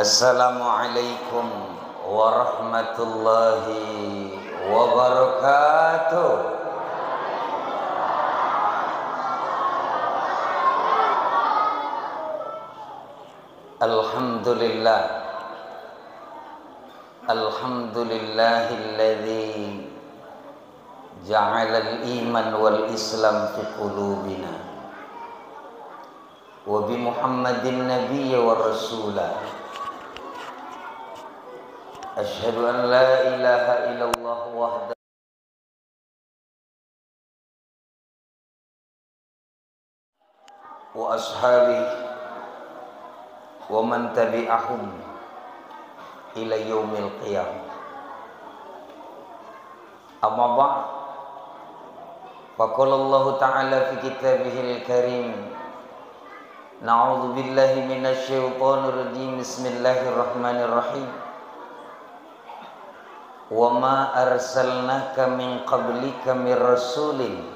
Assalamualaikum warahmatullahi wabarakatuh. Alhamdulillah, alhamdulillahilladzi ja'ala al-iman wal islam fi qulubina wa bi Muhammadin nabiyya wa rasulah. Asyhadu an la ilaha illallah wahdahu wa ashabihi wa man tabi'ahum ila yaumil qiyamah. Amma ba'd, faqala Allah ta'ala fi kitabihil karim, na'udzu billahi minasy syaithanir rajim, bismillahirrahmanirrahim. Wa ma arsalnaka min qablika mir rasulin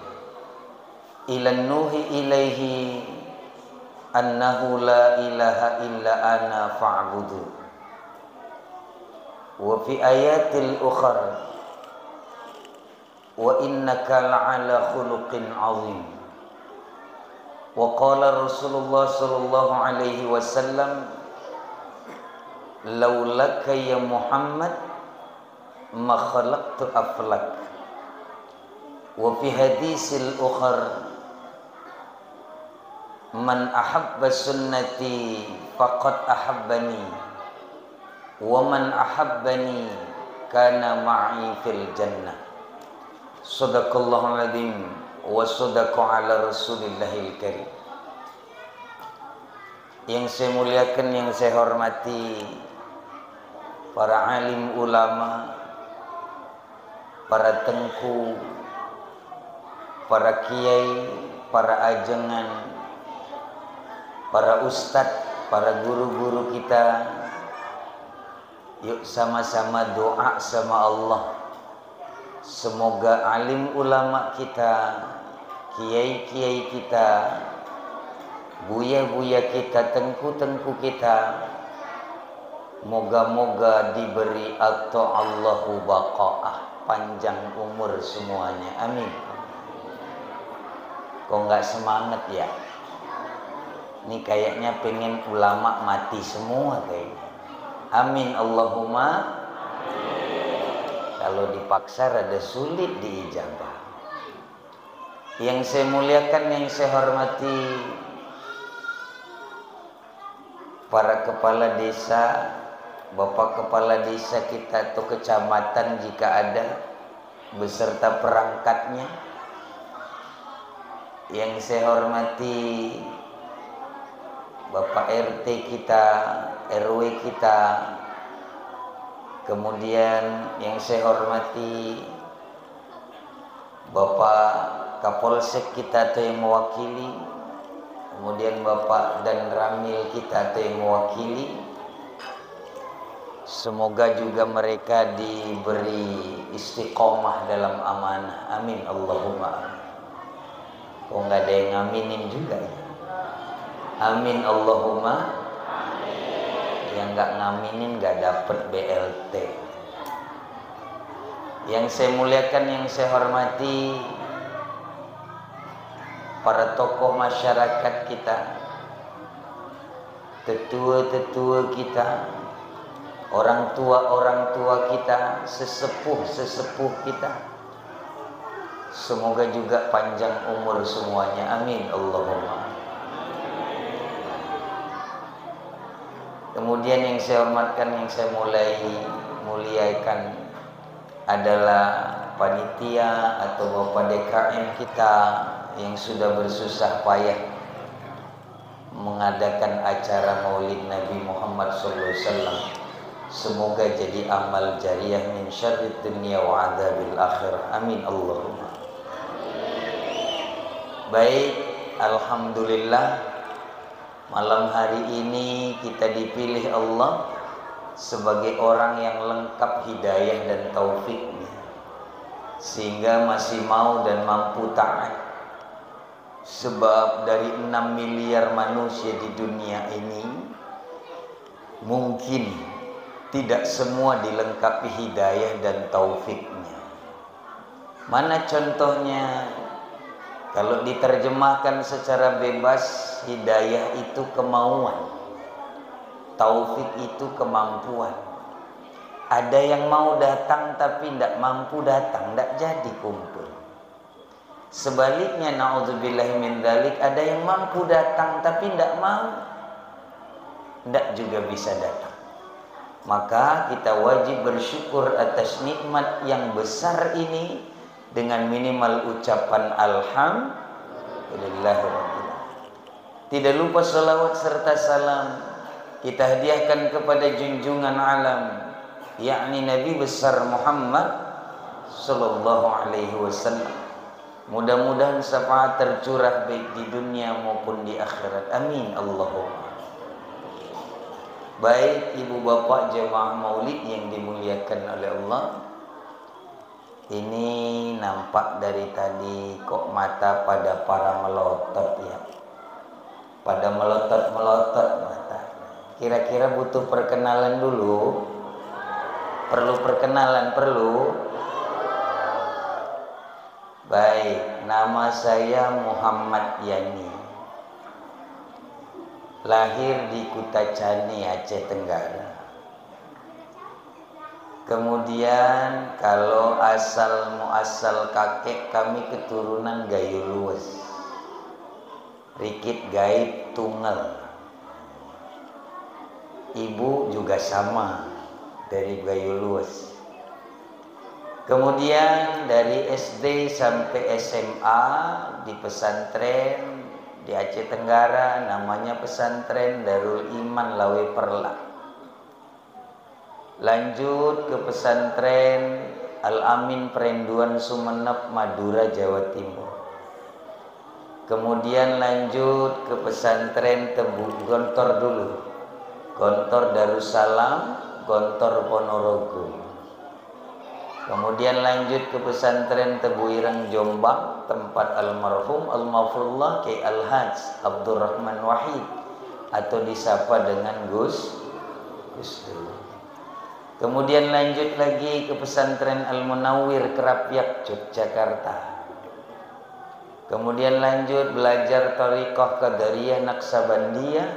ila nuhi ilaihi annahu la ilaha illa ana fa'budu. Wa fi ayatil ukhra wa innaka la'ala khuluqin 'azim. Wa qala Rasulullah sallallahu alaihi wasallam, laulaka ya Muhammad ma khalaqtu aflak. Wa fi hadisil ukhar, man ahabba sunnati faqad ahabbani wa man ahabbani kana ma'i fil jannah. Sadaqallahul adzim wa sadaqa ala rasulillahil karim. Yang saya muliakan, yang saya hormati para alim ulama, para tengku, para kiai, para ajengan, para ustadz, para guru-guru kita. Yuk sama-sama doa sama Allah, semoga alim ulama kita, kiai-kiai kita, buya-buya kita, tengku-tengku kita, moga-moga diberi atau Allahu baqa'ah, panjang umur semuanya, amin. Kok nggak semangat ya? Ini kayaknya pengen ulama mati semua kayaknya. Amin Allahumma amin. Kalau dipaksa rada sulit diijabah. Yang saya muliakan, yang saya hormati para kepala desa, bapak kepala desa kita atau kecamatan jika ada, beserta perangkatnya. Yang saya hormati Bapak RT kita, RW kita. Kemudian yang saya hormati Bapak Kapolsek kita atau yang mewakili. Kemudian Bapak dan Ramil kita atau yang mewakili. Semoga juga mereka diberi istiqomah dalam amanah, amin Allahumma amin. Kok nggak ada yang ngaminin juga ya? Amin Allahumma amin. Yang nggak ngaminin nggak dapet BLT. Yang saya muliakan, yang saya hormati para tokoh masyarakat kita, tetua-tetua kita, orang tua kita, sesepuh kita. Semoga juga panjang umur semuanya, amin Allahumma. Kemudian yang saya hormatkan, yang saya muliakan adalah panitia atau Bapak DKM kita yang sudah bersusah payah mengadakan acara Maulid Nabi Muhammad SAW. Semoga jadi amal jariah min syarrid dunya wa adzabil akhirah, amin Allahumma. Baik, alhamdulillah. Malam hari ini kita dipilih Allah sebagai orang yang lengkap hidayah dan taufiknya, sehingga masih mau dan mampu taat. Sebab dari 6 miliar manusia di dunia ini, Mungkin tidak semua dilengkapi hidayah dan taufiknya. Mana contohnya? Kalau diterjemahkan secara bebas, hidayah itu kemauan, taufik itu kemampuan. Ada yang mau datang tapi tidak mampu datang, tidak jadi kumpul. Sebaliknya, na'udzubillahi min dzalik, ada yang mampu datang tapi tidak mau, tidak juga bisa datang. Maka kita wajib bersyukur atas nikmat yang besar ini dengan minimal ucapan alhamdulillah. Tidak lupa salawat serta salam kita hadiahkan kepada junjungan alam, yakni Nabi besar Muhammad sallallahu alaihi wasallam. Mudah-mudahan syafaat tercurah baik di dunia maupun di akhirat. Amin Allahumma. Baik ibu bapak jemaah maulid yang dimuliakan oleh Allah, ini nampak dari tadi kok mata pada para melotot ya, pada melotot mata. Kira-kira butuh perkenalan dulu? Perlu perkenalan? Perlu? Baik, nama saya Muhammad Yani, lahir di Kutacani, Aceh Tenggara. Kemudian kalau asal kakek kami keturunan Gayo Lues, Rikit Gaib Tunggal. Ibu juga sama dari Gayo Lues. Kemudian dari SD sampai SMA di pesantren di Aceh Tenggara, namanya pesantren Darul Iman Lawe Perla. Lanjut ke pesantren Al-Amin Perenduan Sumeneb, Madura, Jawa Timur. Kemudian lanjut ke pesantren Gontor dulu, Gontor Darussalam, Gontor Ponorogo. Kemudian lanjut ke pesantren Tebu Ireng Jombang, tempat almarhum Al-Mafrullah Kiai Al-Hajj Abdurrahman Wahid atau disapa dengan Gus Dur. Kemudian lanjut lagi ke pesantren Al-Munawwir Kerapyak, Yogyakarta. Kemudian lanjut belajar Thariqah Qadariyah Naksabandiyah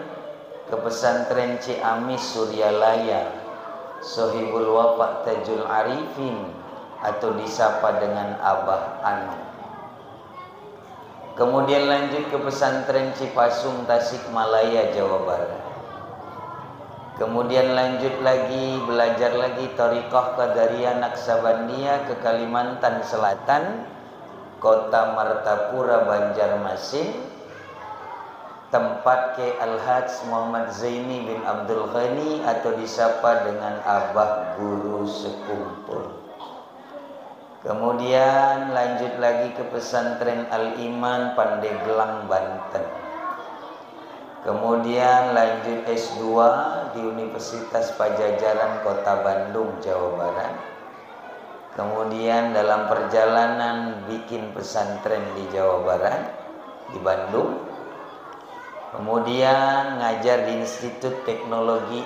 ke pesantren Ciamis Suryalaya, Sohibul Wafa Tajul Arifin atau disapa dengan Abah Anu. Kemudian lanjut ke pesantren Cipasung Tasikmalaya, Jawa Barat. Kemudian lanjut lagi belajar lagi Thariqah Qadariyah Naksabandiyah ke Kalimantan Selatan, Kota Martapura, Banjarmasin, tempat Kiai Al-Hajj Muhammad Zaini bin Abdul Ghani atau disapa dengan Abah Guru Sekumpul. Kemudian lanjut lagi ke pesantren Al-Iman Pandeglang, Banten. Kemudian lanjut S2 di Universitas Pajajaran Kota Bandung, Jawa Barat. Kemudian dalam perjalanan bikin pesantren di Jawa Barat, di Bandung. Kemudian ngajar di Institut Teknologi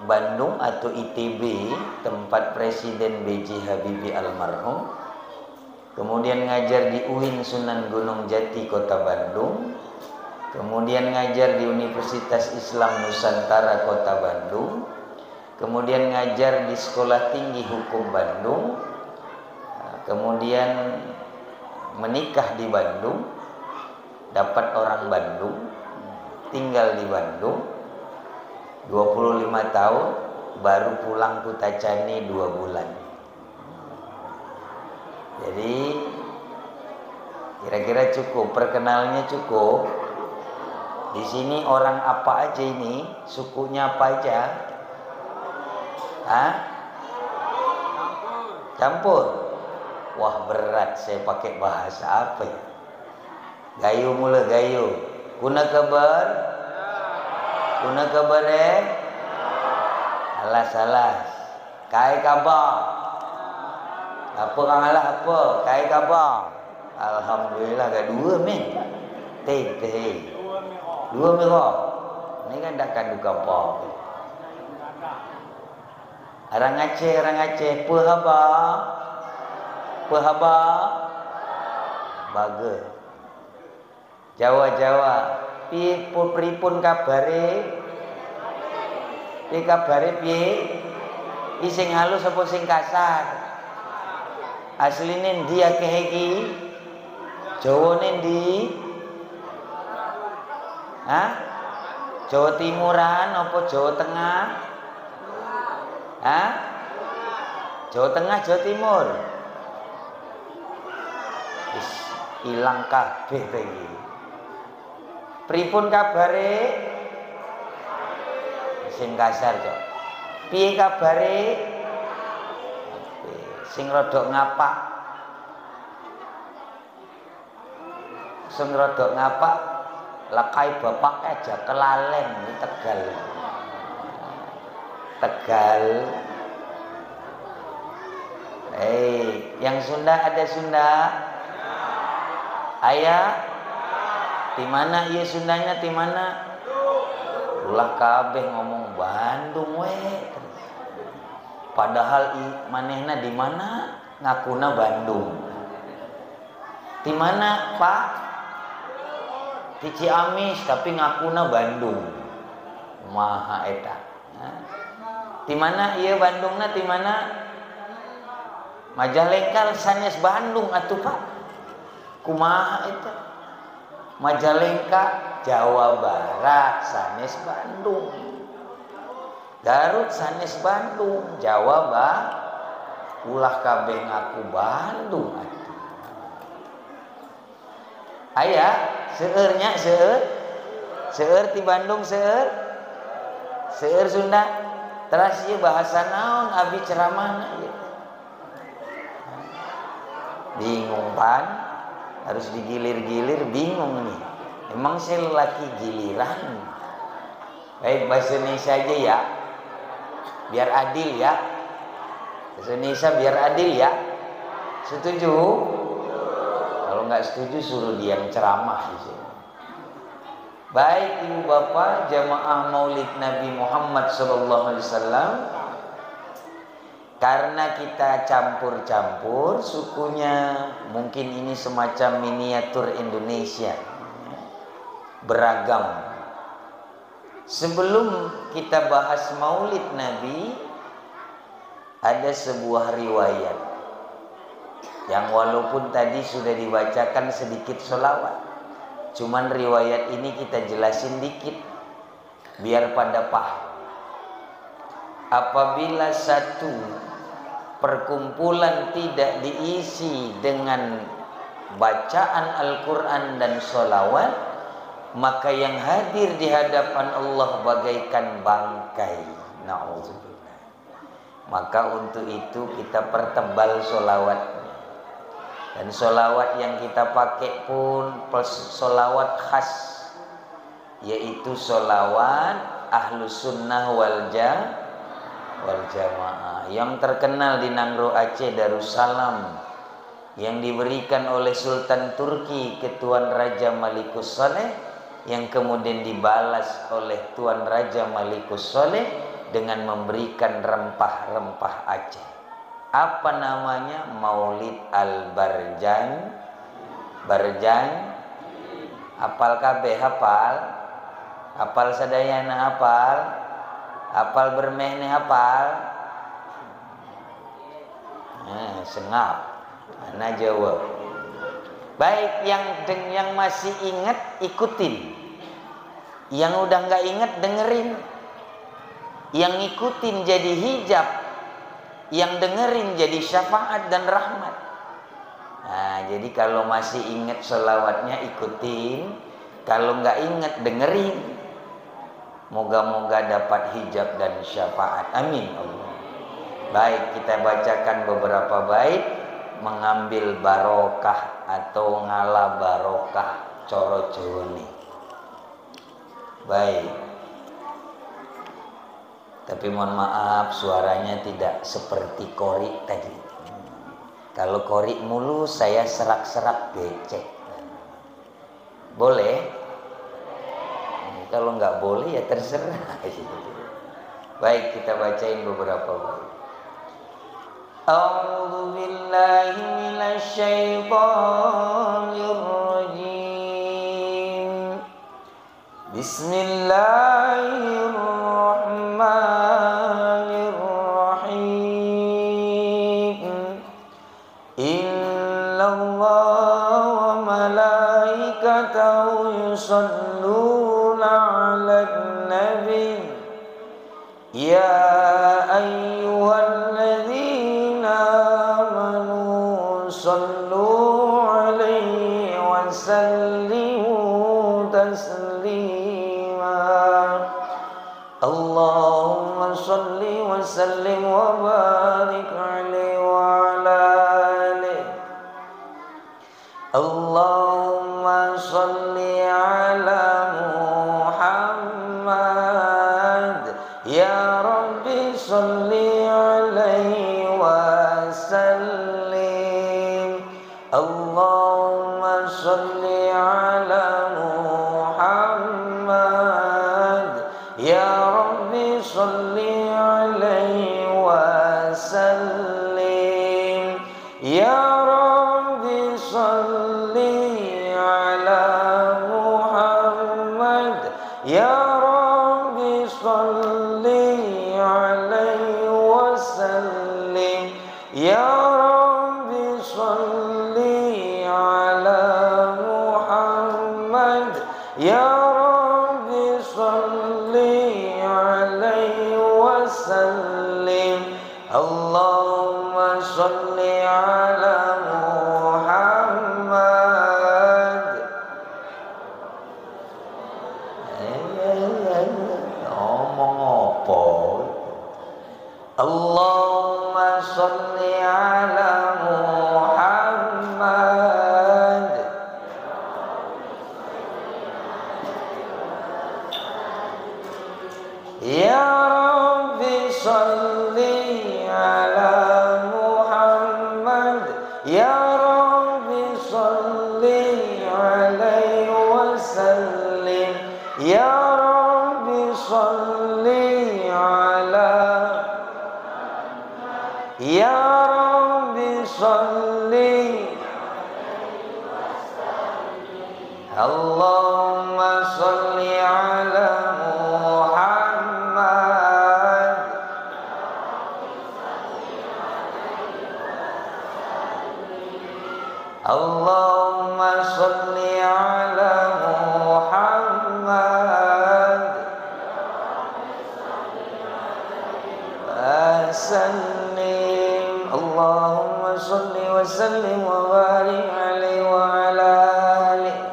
Bandung atau ITB, tempat Presiden B.J. Habibie almarhum. Kemudian ngajar di UIN Sunan Gunung Jati, Kota Bandung. Kemudian ngajar di Universitas Islam Nusantara, Kota Bandung. Kemudian ngajar di Sekolah Tinggi Hukum Bandung. Kemudian menikah di Bandung, dapat orang Bandung, tinggal di Bandung 25 tahun, baru pulang Kutacani 2 bulan. Jadi kira-kira cukup, perkenalnya cukup. Di sini orang apa aja ini? Sukunya apa aja? Hah? Campur. Wah berat, saya pakai bahasa apa ya? Gayo mula gayo. Kuna kabar? Kuna kabar Alas. Kai kabar? Apa kang alah apa? Kai kabar? Alhamdulillah gak 2 men. Teh. 2 merah. Ini kan tak kan duka apa. Orang Aceh, pehaba, bage. Jawa, pripun kabare? Piye kabare piye? Sing halus apa sing kasar? Asline ndi akeh iki? Jawane ndi? Hah? Jawa Timuran apa Jawa Tengah? Hah? Jawa Tengah, Jawa Timur. Wis ilang kabeh ta iki. Pripun kabare? Sing kasar, Cok. Piye kabare? Sing rodok ngapak. Sing rodok ngapak lakai bapak aja kelalen di Tegal. Yang Sunda ada Sunda? Ayah? Di mana iya Sundanya di mana? Ulah kabeh ngomong Bandung we. Padahal manehna di mana? Ngakuna Bandung. Di mana, Pak? Di Ciamis tapi ngakuna Bandung. Maha eta. Di mana ieu Bandungna di mana? Majalengka sanes Bandung atuh Pak. Kumaha eta? Majalengka Jawa Barat sanes Bandung. Garut sanes Bandung, Jawa ulah kabeh ngaku Bandung atuh. Aya seueurnya seueur ti Bandung seueur Sunda. Teras ieu bahasa naon abi ceramahna ieu? Bingung pan, harus digilir-gilir bingung nih. Emang saya lelaki giliran. Baik bahasa Indonesia aja ya. Biar adil ya. Bahasa Indonesia biar adil ya. Setuju? Kalau nggak setuju suruh dia yang ceramah di sini. Baik ibu bapak jamaah Maulid Nabi Muhammad SAW, karena kita campur-campur sukunya, mungkin ini semacam miniatur Indonesia, beragam. Sebelum kita bahas Maulid Nabi, ada sebuah riwayat yang walaupun tadi sudah dibacakan sedikit sholawat, cuman riwayat ini kita jelasin dikit biar pada paham. Apabila satu perkumpulan tidak diisi dengan bacaan Al-Quran dan sholawat, maka yang hadir di hadapan Allah bagaikan bangkai. Na'udzubillah. Maka untuk itu kita pertebal sholawatnya. Dan sholawat yang kita pakai pun sholawat khas, yaitu sholawat Ahlus Sunnah wal Jamaah yang terkenal di Nangro Aceh Darussalam, yang diberikan oleh Sultan Turki ke Tuan Raja Malikus Saleh, yang kemudian dibalas oleh Tuan Raja Malikus Saleh dengan memberikan rempah-rempah Aceh. Apa namanya? Maulid Al-Barjan. Hafal kabeh hafal? Hafal sadayana hafal? Hafal bermehne hafal? Sengap. Ana jawab. Baik, yang masih ingat ikutin. Yang udah nggak ingat dengerin. Yang ikutin jadi hijab, yang dengerin jadi syafaat dan rahmat. Nah, jadi kalau masih ingat sholawatnya ikutin, kalau nggak ingat dengerin. Moga-moga dapat hijab dan syafaat. Amin Allah. Baik, kita bacakan beberapa bait mengambil barokah atau ngala barokah coro Jawa nih. Baik. Tapi mohon maaf suaranya tidak seperti Kori tadi. Kalau Kori mulu saya serak-serak becek. Boleh? Kalau nggak boleh ya terserah. Baik, kita bacain beberapa baik. A'udzu billahi minasy syaithanir rajim. Bismillahirrahmanirrahim. Innallaha wa malaikatahu yusholluna 'alan nabi. Ya ayyuhalladzina amanu sallu 'alaihi wa sallimu taslima. Allahumma salli wa sallim wa barik 'alaihi wa ala alihi. Allahumma salli 'ala Muhammad. Ya Rabbi salli 'alaihi wa sallim. Allahumma salli 'ala Muhammad. Ya Rabbi salli 'alaihi wa sallim. Ya Rabbi salli 'ala Muhammad. Ya Rabbi salli 'alaihi wa sallim. Ya Rabbi salli 'ala Muhammad. Ya Rabbi salli 'alaihi wa sallim. Allahumma salli 'ala Muhammad. Ngomong apa? Allahumma salli 'ala Muhammad. Ya Rabbi salli 'ala Muhammad. Ya Rabbi salli 'alaihi wa sallim. Ya Rabbi salli 'ala. Ya Rabbi salli. Allahumma salli 'ala Muhammad. Allahumma salli 'ala Muhammad. Wasallim. Allahumma salli wa sallim wa barik 'alaihi wa ala alihi.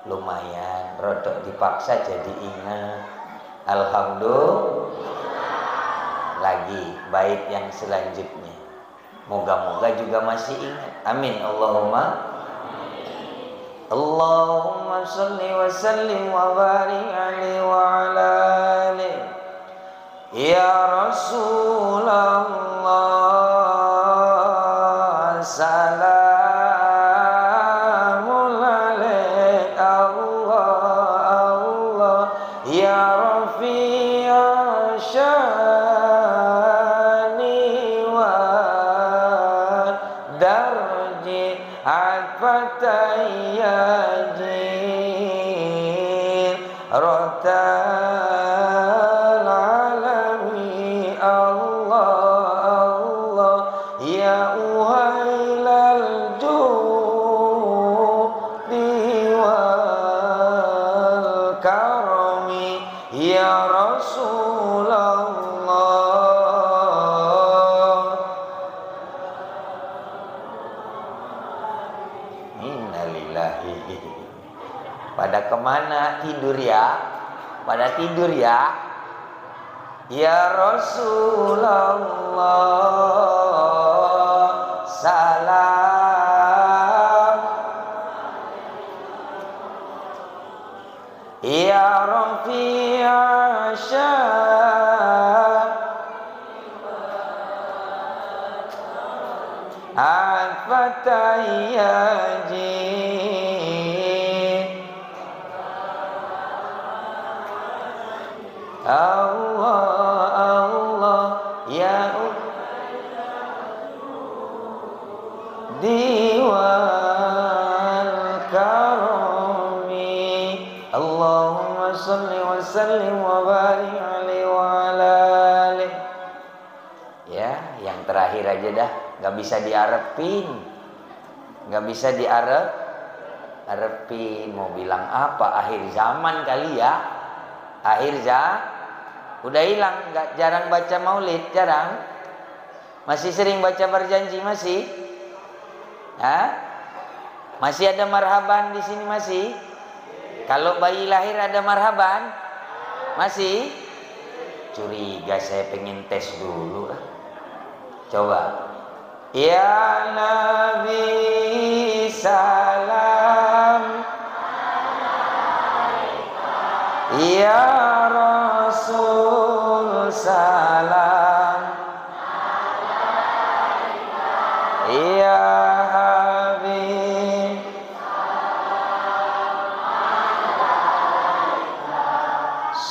Lumayan, rodok dipaksa jadi ingat. Alhamdulillah. Lagi bait yang selanjutnya, moga-moga juga masih ingat. Amin. Allahumma salli wa sallim wa barik 'alaihi wa ala alihi. Ya Rasulullah, salamun alaik. Allah ya Rafi'a syani wa darji atfatayajin rotal alami. Allah ya uhailal judi wal karami. Ya Rasulullah. Innalillahi. Pada kemana tidur ya? Pada tidur ya? Ya Rasulullah, salam. Ya Rafi'a syah al-fatayajin. Allah wal karami. Allahumma shalli wa sallim wa barik alaihi wa ala alihi. Ya, yang terakhir aja dah, nggak bisa diarepin, nggak bisa diarepin. Mau bilang apa? Akhir zaman kali ya, akhir zaman. Udah hilang, nggak, jarang baca maulid, jarang. Masih sering baca berjanji, masih? Hah? Masih ada marhaban di sini, masih? Kalau bayi lahir ada marhaban? Masih? Curiga, saya pengen tes dulu. Coba. Ya Nabi salam, ya Rasul salam, ya Habib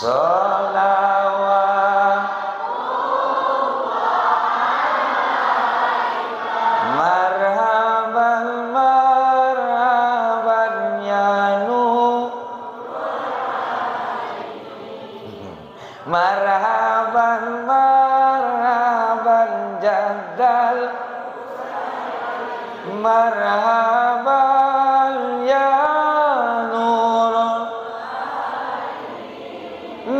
salawat, marhaban marhaban ya Nuh, marhaban marhaban jaddal, marhaban ya Nur,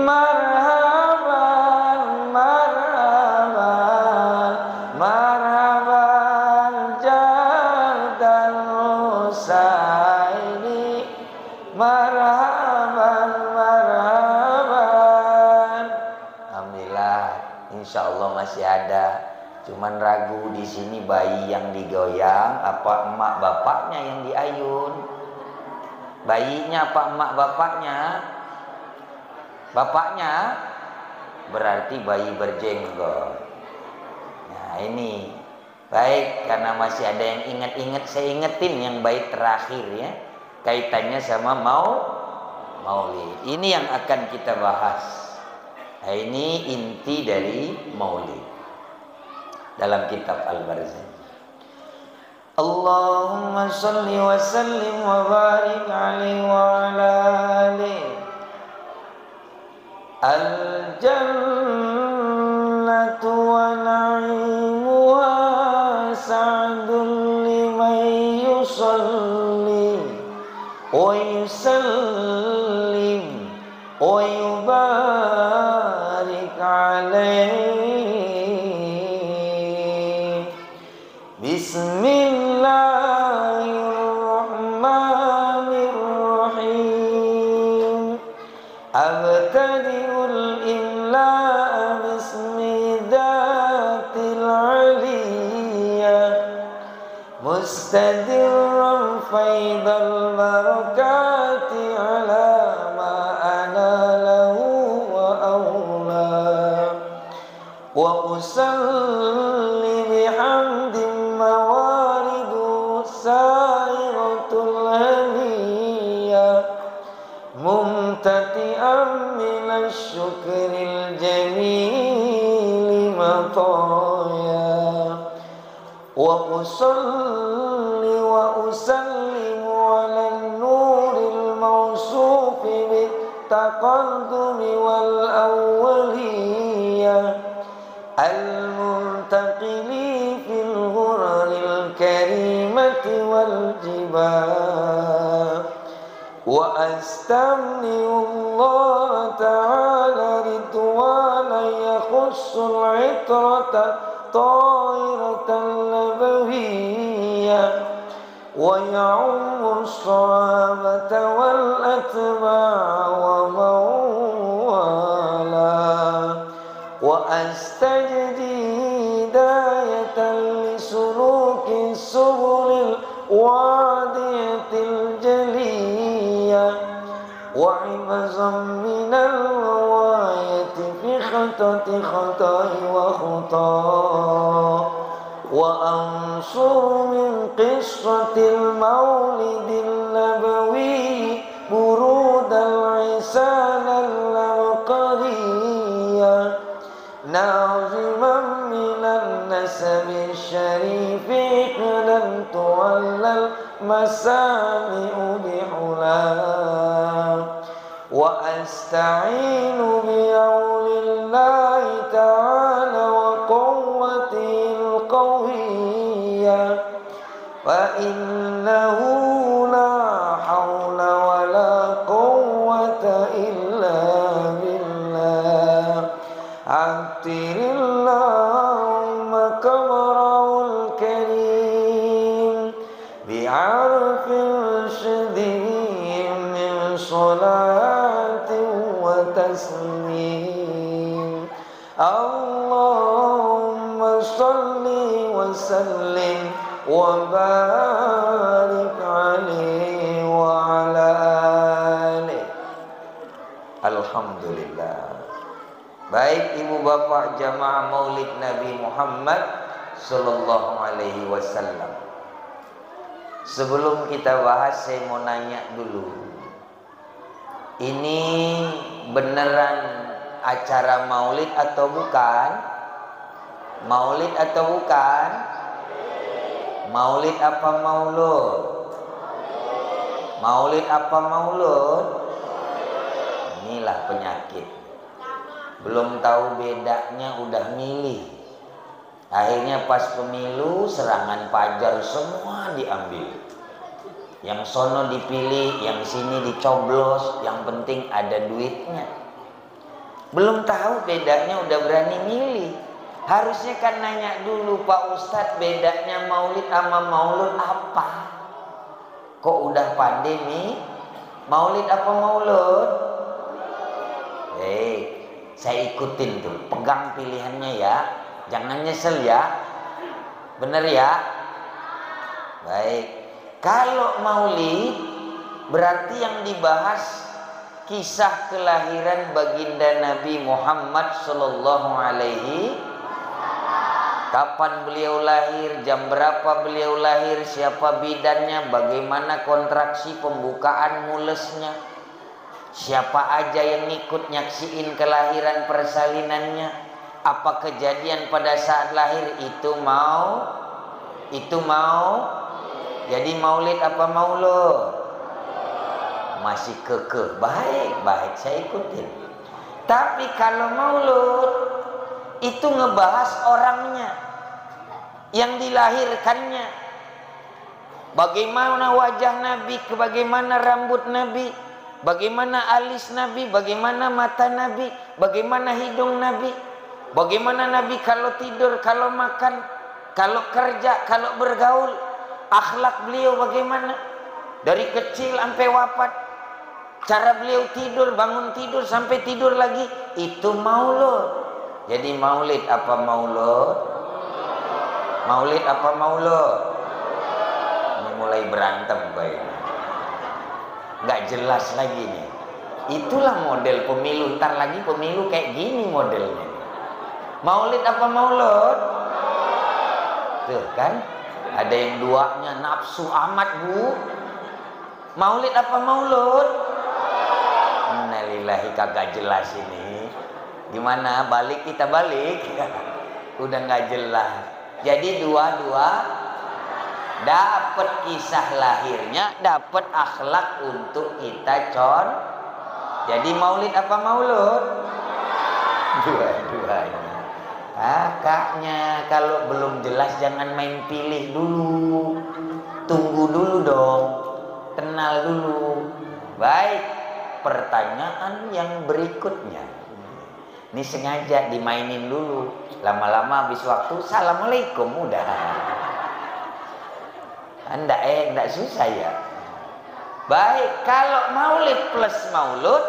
marhaban marhaban marhaban jaddal Husaini, marhaban marhaban. Alhamdulillah, insya Allah masih ada. Cuman ragu di sini bayi yang digoyang apa emak bapaknya yang diayun? Bayinya apa emak bapaknya? Bapaknya, berarti bayi berjenggot. Nah ini baik, karena masih ada yang ingat-ingat, saya ingetin yang baik terakhir ya, kaitannya sama maulid. Ini yang akan kita bahas. Nah, ini inti dari maulid dalam kitab Al-Barzanji. Allahumma shalli wa sallim wa barik alaihi wa ala alihi. Al-jannatu wa na'imuha sa'dun liman yusalli wa yusallim wa yubarik alaihi. Bismillahirrahmanirrahim. Abtadi'ul imla'a bismi dhatil aliyah, mustadirran faidal barakati ala ma ana lahu wa awla, wa usalli bihamdin mawaridu sairatul haniyah, mumtati'an minasyukril jamili mataya, wa usalli wa usallimu ala nuril mawsufi bittaqaddumi wal awwaliyah, al-muntaqili fil ghuraril karimati wal jibal. Wa astamniullah ta'ala ridwana yakhussul itrata ta'iratan nabawiyah, wa ya'ummu sahabata wal atba'a wa mawala, wa astajdi hidayatan lisuluki subulil wadiyatil jaliyah, wa ibazam minal wawayati fi khatati khatai wa khuta, wa ansur min qissatil maulidil nabawi burudal isanal lamqariyah, naziman minan النسب الشريف قدمت على المسامع بحلا وأستعين بعون الله تعالى وقوته القوية فإنه لا حول ولا قوة إلا بالله عطر اللهم قمره الكريم بعرف شديد من صلاة وتسليم اللهم صل وسلم وبارك عليه وعلى آله. Alhamdulillah. Baik ibu bapak jamaah maulid Nabi Muhammad sallallahu alaihi wasallam. Sebelum kita bahas saya mau nanya dulu. Ini beneran acara maulid atau bukan? Maulid atau bukan? Maulid apa maulud? Maulid apa maulud? Inilah penyakit. Belum tahu bedanya udah milih. Akhirnya pas pemilu serangan pajar semua diambil. Yang sono dipilih, yang sini dicoblos, yang penting ada duitnya. Belum tahu bedanya udah berani milih. Harusnya kan nanya dulu, Pak Ustadz, bedanya maulid sama maulud apa? Kok udah pandemi? Maulid apa maulud? Saya ikutin tuh, pegang pilihannya ya. Jangan nyesel ya. Bener ya? Baik. Kalau maulid berarti yang dibahas kisah kelahiran baginda Nabi Muhammad sallallahu alaihi. Kapan beliau lahir, jam berapa beliau lahir, siapa bidannya, bagaimana kontraksi pembukaan mulesnya, siapa aja yang ikut nyaksiin kelahiran persalinannya, apa kejadian pada saat lahir itu mau jadi maulid apa maulud? Masih kekeh, baik saya ikutin. Tapi kalau maulud itu ngebahas orangnya yang dilahirkannya, bagaimana wajah Nabi, bagaimana rambut Nabi, bagaimana alis Nabi, bagaimana mata Nabi, bagaimana hidung Nabi, bagaimana Nabi kalau tidur, kalau makan, kalau kerja, kalau bergaul, akhlak beliau bagaimana dari kecil sampai wafat, cara beliau tidur, bangun tidur sampai tidur lagi, itu maulud. Jadi maulid apa maulud? Maulid apa maulud? Ini mulai berantem baik. Nggak jelas lagi nih. Itulah model pemilu. Ntar lagi pemilu kayak gini modelnya. Maulid apa maulud? Tuh kan? Ada yang duanya nafsu amat bu. Maulid apa maulud? Innalillahi, kagak jelas ini. Gimana? Balik kita balik. Udah nggak jelas. Jadi dua-dua dapat kisah lahirnya, dapat akhlak untuk kita Jadi maulid apa maulud? Dua-duanya. Kakaknya kalau belum jelas jangan main pilih dulu. Tunggu dulu dong. Kenal dulu. Baik, pertanyaan yang berikutnya. Ini sengaja dimainin dulu. Lama-lama habis waktu, assalamualaikum udah. Enggak susah ya. Baik, kalau maulid plus maulud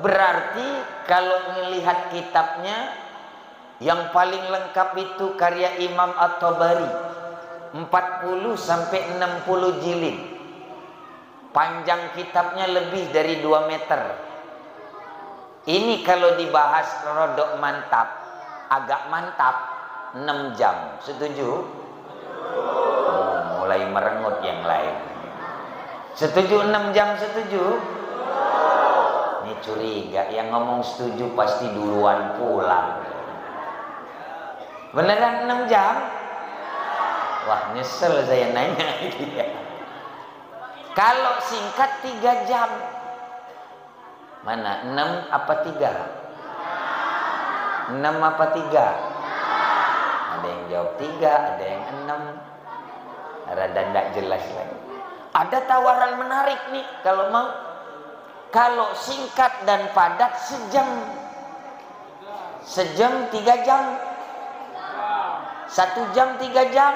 berarti kalau melihat kitabnya yang paling lengkap itu karya Imam At-Tabari 40 sampai 60 jilid. Panjang kitabnya lebih dari 2 meter. Ini kalau dibahas rodok mantap, agak mantap, 6 jam. Setuju? Mulai merengut yang lain. Setuju 6 jam setuju? Ini curiga, yang ngomong setuju pasti duluan pulang. Beneran 6 jam? Wah, nyesel saya nanya itu ya. Kalau singkat 3 jam. Mana? 6 apa 3? 6 apa 3? Ada yang jawab 3, ada yang 6. Rada tidak jelas lagi. Ada tawaran menarik nih kalau mau. Kalau singkat dan padat sejam. Sejam 3 jam. 1 jam 3 jam.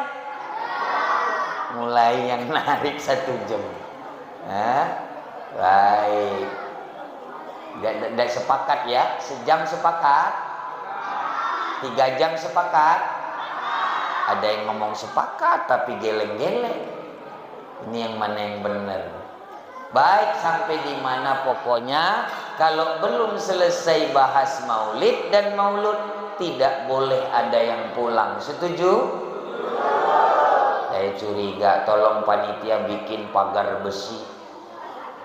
Mulai yang narik 1 jam. Baik. Tidak sepakat ya. Sejam sepakat. 3 jam sepakat. Ada yang ngomong sepakat tapi geleng-geleng. Ini yang mana yang benar? Baik, sampai di mana pokoknya kalau belum selesai bahas maulid dan maulud tidak boleh ada yang pulang. Setuju? Saya curiga, tolong panitia bikin pagar besi.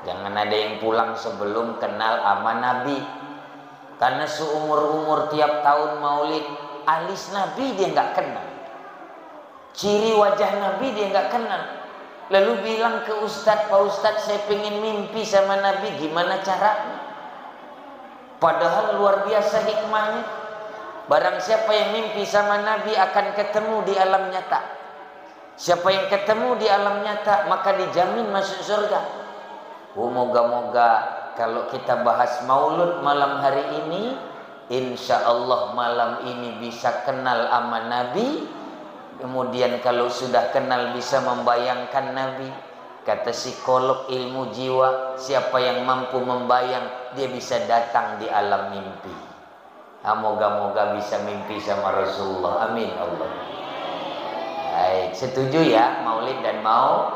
Jangan ada yang pulang sebelum kenal sama Nabi. Karena seumur-umur tiap tahun maulid, alis Nabi dia nggak kenal. Ciri wajah Nabi dia nggak kenal. Lalu bilang ke Ustadz, Pak Ustadz saya pengen mimpi sama Nabi, gimana caranya? Padahal luar biasa hikmahnya. Barang siapa yang mimpi sama Nabi akan ketemu di alam nyata. Siapa yang ketemu di alam nyata maka dijamin masuk surga. Moga-moga kalau kita bahas maulud malam hari ini, insya Allah malam ini bisa kenal sama Nabi. Kemudian kalau sudah kenal bisa membayangkan Nabi. Kata psikolog ilmu jiwa, siapa yang mampu membayang dia bisa datang di alam mimpi. Moga-moga bisa mimpi sama Rasulullah. Amin Allah. Baik, setuju ya maulid dan mau?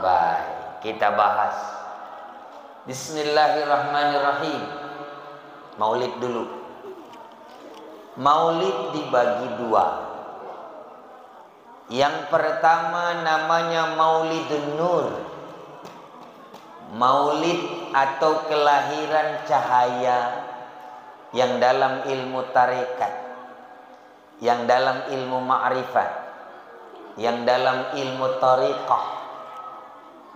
Baik, kita bahas. Bismillahirrahmanirrahim. Maulid dulu. Maulid dibagi 2. Yang pertama namanya Maulidun Nur. Maulid atau kelahiran cahaya yang dalam ilmu tarekat, yang dalam ilmu ma'rifat, yang dalam ilmu tariqah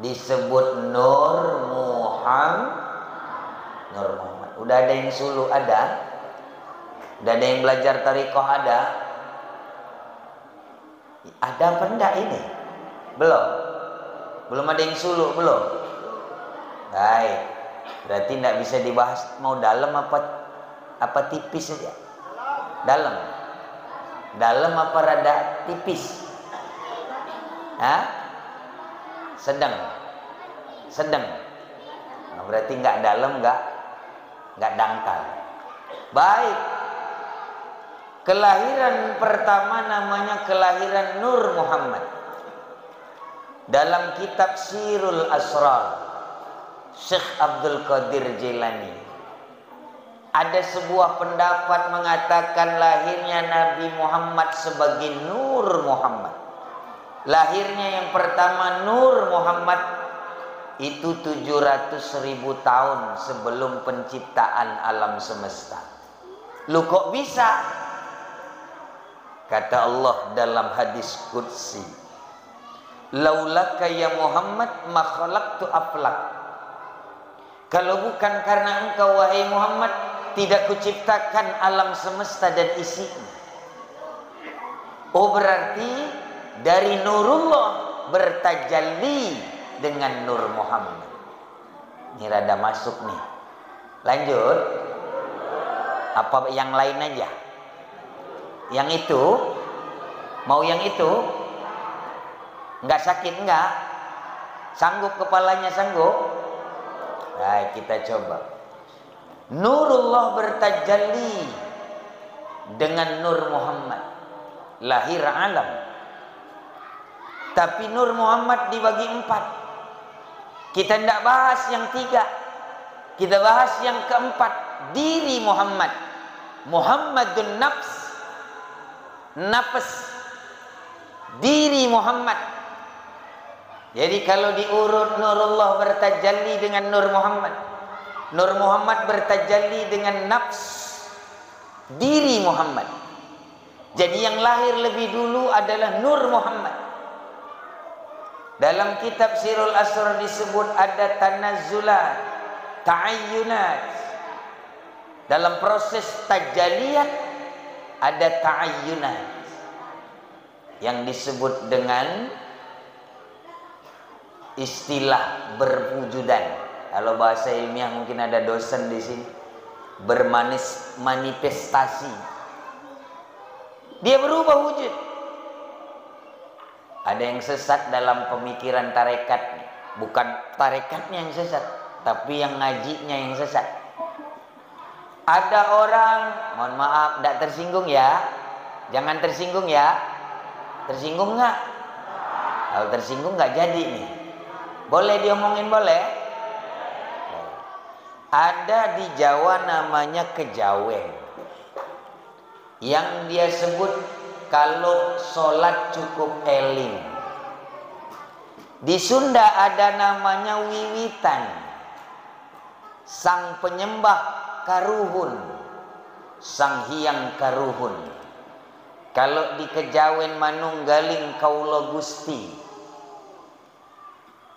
disebut Nur Muhammad. Nur Muhammad. Udah ada yang suluh ada? Udah ada yang belajar tariqah ada? Ada apa enggak ini? Belum? Belum ada yang suluk belum? Baik. Berarti enggak bisa dibahas. Mau dalam apa tipis saja? Dalam. Dalam apa rada tipis? Hah? Sedang. Sedang. Nah, berarti enggak dalam, enggak dangkal. Baik. Kelahiran pertama namanya kelahiran Nur Muhammad. Dalam kitab Sirul Asrar Syekh Abdul Qadir Jilani ada sebuah pendapat mengatakan lahirnya Nabi Muhammad sebagai Nur Muhammad. Lahirnya yang pertama Nur Muhammad itu 700.000 tahun sebelum penciptaan alam semesta. Lu kok bisa? Kata Allah dalam hadis qudsi, laulaka ya Muhammad ma khalaqtu aflak. Kalau bukan karena engkau wahai Muhammad, tidak kuciptakan alam semesta dan isinya. Oh, berarti dari Nurullah bertajalli dengan Nur Muhammad. Ini rada masuk nih. Lanjut. Apa yang lain aja? Yang itu? Mau yang itu? Enggak sakit enggak? Sanggup kepalanya sanggup? Baik, kita coba. Nurullah bertajalli dengan Nur Muhammad. Lahir alam. Tapi Nur Muhammad dibagi 4. Kita tidak bahas yang 3. Kita bahas yang keempat. Diri Muhammad. Muhammadun nafs. Nafas. Diri Muhammad. Jadi kalau diurut Nurullah bertajalli dengan Nur Muhammad. Nur Muhammad bertajalli dengan nafs. Diri Muhammad. Jadi yang lahir lebih dulu adalah Nur Muhammad. Dalam kitab Sirul Asrar disebut ada tanazzulat, ta'ayyunat. Dalam proses tajaliyat ada ta'ayyunat yang disebut dengan istilah berwujudan. Kalau bahasa ilmiah mungkin ada dosen di sini. Manifestasi. Dia berubah wujud. Ada yang sesat dalam pemikiran tarekat. Bukan tarekatnya yang sesat, tapi yang ngajinya yang sesat. Ada orang, mohon maaf, tidak tersinggung ya. Jangan tersinggung ya. Tersinggung nggak? Kalau tersinggung nggak jadi nih. Boleh diomongin, boleh? Ada di Jawa namanya kejawen, yang dia sebut kalau sholat cukup eling. Di Sunda ada namanya wiwitan, sang penyembah karuhun, sang hyang karuhun. Kalau di Kejawen manunggaling kaula Gusti.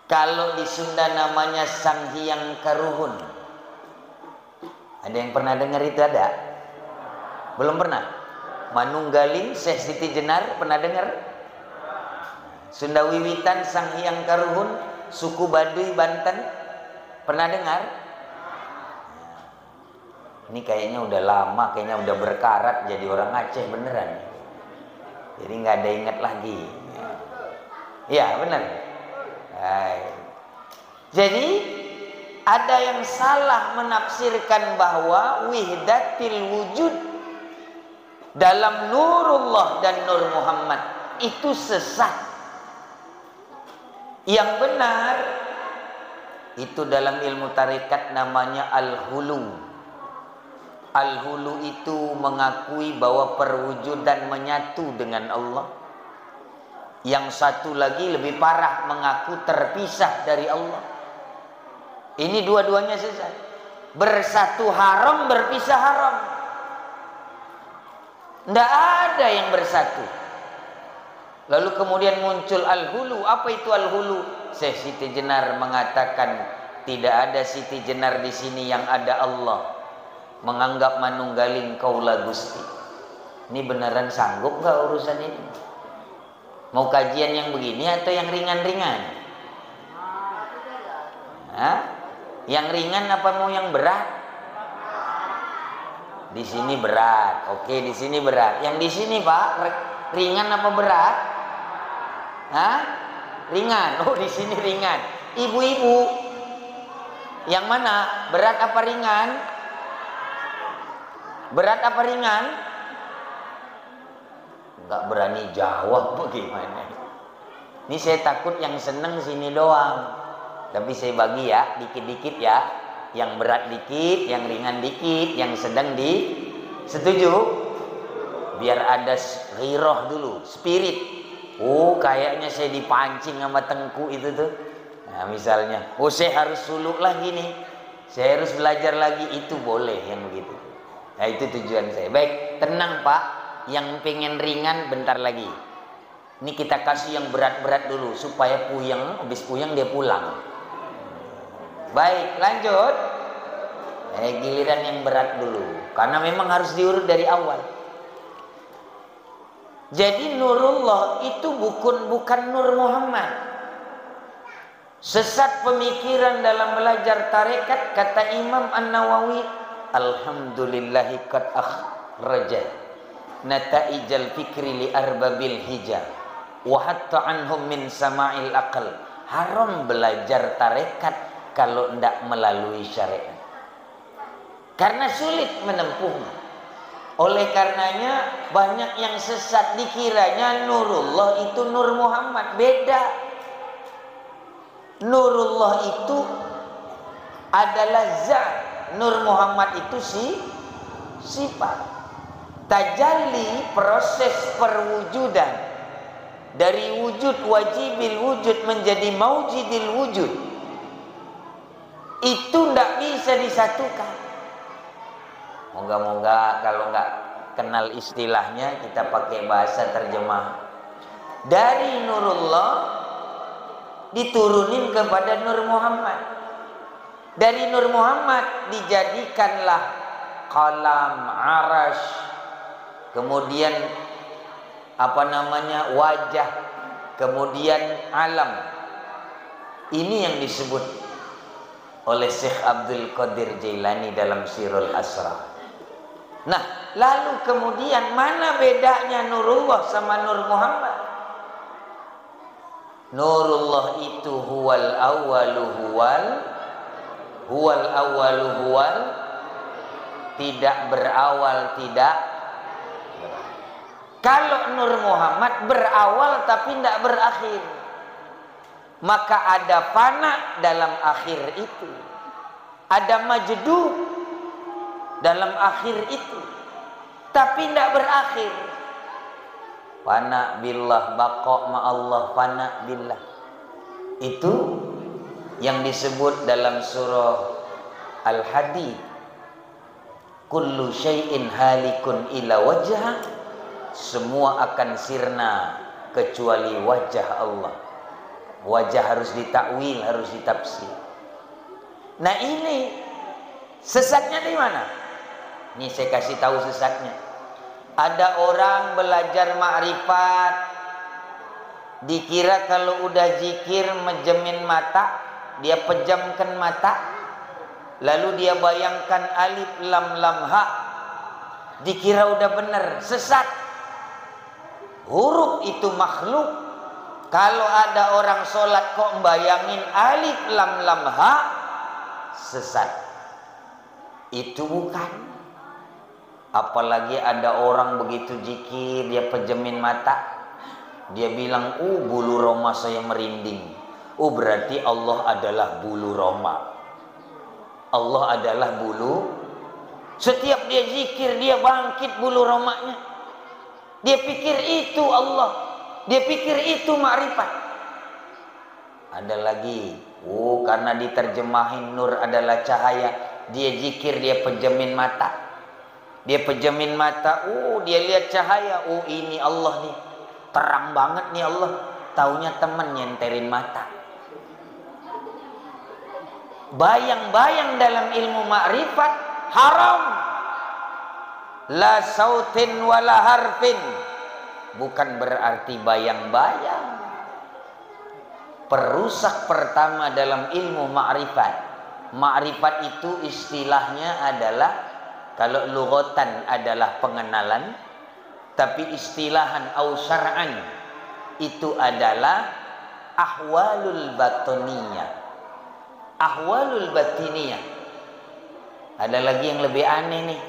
Kalau di Sunda namanya sang hyang karuhun. Ada yang pernah dengar itu ada? Belum pernah? Manunggaling Syekh Siti Jenar pernah dengar? Sunda wiwitan sang hyang karuhun, suku Baduy Banten pernah dengar? Ini kayaknya udah lama, kayaknya udah berkarat jadi orang Aceh beneran. Jadi nggak ada ingat lagi. Iya benar. Jadi ada yang salah menafsirkan bahwa wihdatil wujud dalam Nurullah dan Nur Muhammad itu sesat. Yang benar itu dalam ilmu tarekat namanya al-hulu. Al-hulu itu mengakui bahwa perwujudan menyatu dengan Allah. Yang satu lagi lebih parah, mengaku terpisah dari Allah. Ini dua-duanya sesat. Bersatu haram, berpisah haram. Tidak ada yang bersatu. Lalu kemudian muncul al-hulu. Apa itu al-hulu? Syekh Siti Jenar mengatakan tidak ada Siti Jenar di sini, yang ada Allah. Menganggap manunggaling kaula Gusti. Ini beneran sanggup nggak urusan ini? Mau kajian yang begini atau yang ringan-ringan? Hah? Yang ringan apa mau yang berat? Di sini berat. Oke, di sini berat. Yang di sini, Pak, ringan apa berat? Hah? Ringan. Oh, di sini ringan. Ibu-ibu, yang mana? Berat apa ringan? Berat apa ringan? Enggak berani jawab, bagaimana? Ini saya takut yang seneng sini doang. Tapi saya bagi ya, dikit-dikit ya. Yang berat dikit, yang ringan dikit, yang sedang di. Setuju? Biar ada ghirah dulu, spirit. Oh, kayaknya saya dipancing sama Tengku itu tuh. Nah, misalnya, oh saya harus suluk lagi nih. Saya harus belajar lagi, itu boleh yang begitu. Nah, itu tujuan saya. Baik, tenang Pak. Yang pengen ringan bentar lagi. Ini kita kasih yang berat-berat dulu supaya puyeng, habis puyeng dia pulang. Baik, lanjut. Giliran yang berat dulu, karena memang harus diurut dari awal. Jadi Nurullah itu bukan Nur Muhammad. Sesat pemikiran dalam belajar tarekat, kata Imam An-Nawawi, alhamdulillahi qad akhraja nataijal fikri li arbabil hijab wa hatta anhum min sama'il aql. Haram belajar tarekat kalau tidak melalui syariat, karena sulit menempuhnya. Oleh karenanya banyak yang sesat, dikiranya Nurullah itu Nur Muhammad. Beda. Nurullah itu adalah zat, Nur Muhammad itu sifat. Tajalli, proses perwujudan dari wujud wajibil wujud menjadi maujidil wujud, itu tidak bisa disatukan. Moga-moga kalau nggak kenal istilahnya, kita pakai bahasa terjemah. Dari nurullah diturunin kepada Nur Muhammad. Dari Nur Muhammad dijadikanlah qalam, arash, kemudian wajah, kemudian alam. Ini yang disebut oleh Syekh Abdul Qadir Jailani dalam Sirul Asrar. Nah, lalu kemudian mana bedanya Nurullah sama Nur Muhammad? Nurullah itu huwal awwalu tidak berawal, tidak. Kalau Nur Muhammad berawal tapi tidak berakhir, maka ada fana dalam akhir itu, ada majdud dalam akhir itu, tapi tidak berakhir. Fana billah, baqa ma'allah, fana billah. Itu yang disebut dalam surah Al-Hadid, kullu syai'in halikun ila wajha, semua akan sirna kecuali wajah Allah. Wajah harus ditakwil, harus ditafsir. Nah, ini sesatnya di mana? Ini saya kasih tahu sesatnya. Ada orang belajar ma'rifat, dikira kalau udah zikir menjemin mata, dia pejamkan mata, lalu dia bayangkan alif lam lam ha, dikira udah benar. Sesat. Huruf itu makhluk. Kalau ada orang sholat kok bayangin alif lam lam ha, sesat. Itu bukan. Apalagi ada orang begitu zikir, dia pejemin mata, dia bilang, bulu roma saya merinding. Berarti Allah adalah bulu roma. Allah adalah bulu. Setiap dia zikir, dia bangkit bulu romanya. Dia pikir itu Allah, dia pikir itu ma'rifat. Ada lagi, karena diterjemahin nur adalah cahaya, dia zikir, dia pejemin mata. Dia pejamin mata, dia lihat cahaya, ini Allah nih, terang banget nih Allah. Taunya temen nyenterin mata. Bayang-bayang dalam ilmu ma'rifat haram. La sautin wala harfin, bukan berarti bayang-bayang. Perusak pertama dalam ilmu ma'rifat. Ma'rifat itu istilahnya adalah, kalau lughatan adalah pengenalan, tapi istilahan au syar'an itu adalah ahwalul batiniyah. Ahwalul batiniyah. Ada lagi yang lebih aneh nih.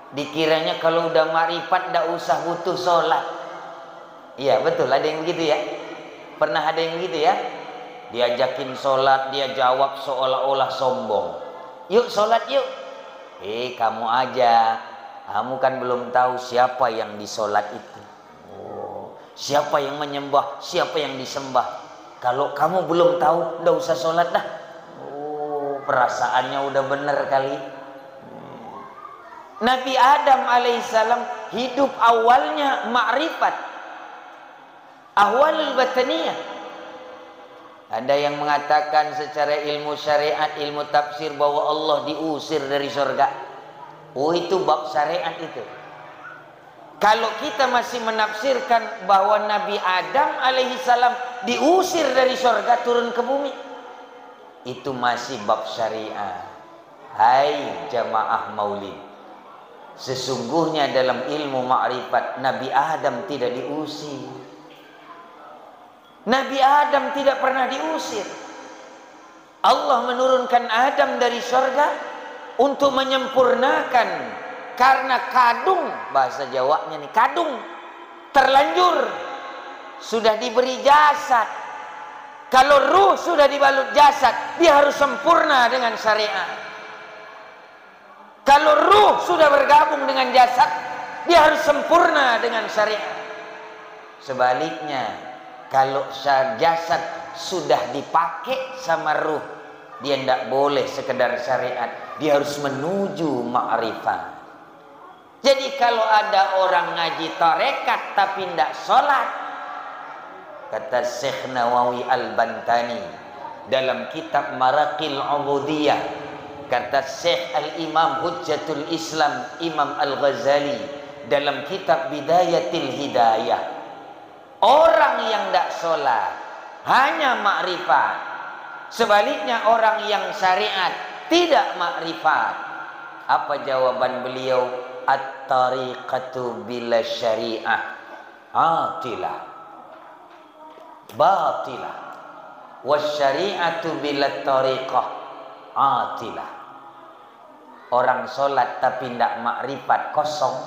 Dikiranya kalau udah ma'rifat tidak usah butuh sholat. Iya betul, ada yang begitu ya. Pernah ada yang begitu ya. Diajakin sholat, dia jawab seolah-olah sombong. Yuk sholat yuk. Kamu aja, kamu kan belum tahu siapa yang disolat itu. Siapa yang menyembah, siapa yang disembah. Kalau kamu belum tahu, nggak usah sholat dah. Perasaannya udah bener kali. Nabi Adam alaihissalam hidup awalnya ma'rifat, ahwalul batiniyah. Ada yang mengatakan secara ilmu syariat, ilmu tafsir, bahwa Allah diusir dari surga. Itu bab syariat itu. Kalau kita masih menafsirkan bahwa Nabi Adam alaihissalam diusir dari surga turun ke bumi, itu masih bab syariat. Hai jamaah maulid, sesungguhnya dalam ilmu ma'rifat Nabi Adam tidak diusir. Nabi Adam tidak pernah diusir. Allah menurunkan Adam dari surga untuk menyempurnakan, karena kadung, bahasa Jawanya nih, kadung terlanjur, sudah diberi jasad. Kalau ruh sudah dibalut jasad, dia harus sempurna dengan syariat. Kalau ruh sudah bergabung dengan jasad, dia harus sempurna dengan syariat. Sebaliknya, kalau jasad sudah dipakai sama ruh, dia tidak boleh sekedar syariat, dia harus menuju ma'rifat. Jadi kalau ada orang ngaji tarekat tapi tidak sholat, kata Syekh Nawawi Al-Bantani dalam kitab Maraqil Ubudiyah, kata Syekh Al-Imam Hujjatul Islam Imam Al-Ghazali dalam kitab Bidayatil Hidayah, orang yang tidak sholat hanya makrifat, sebaliknya orang yang syariat tidak makrifat. Apa jawaban beliau? At-tariqatu bila syariah atilah batilah, wasyari'atu bila tariqah atilah. Orang sholat tapi tidak makrifat kosong,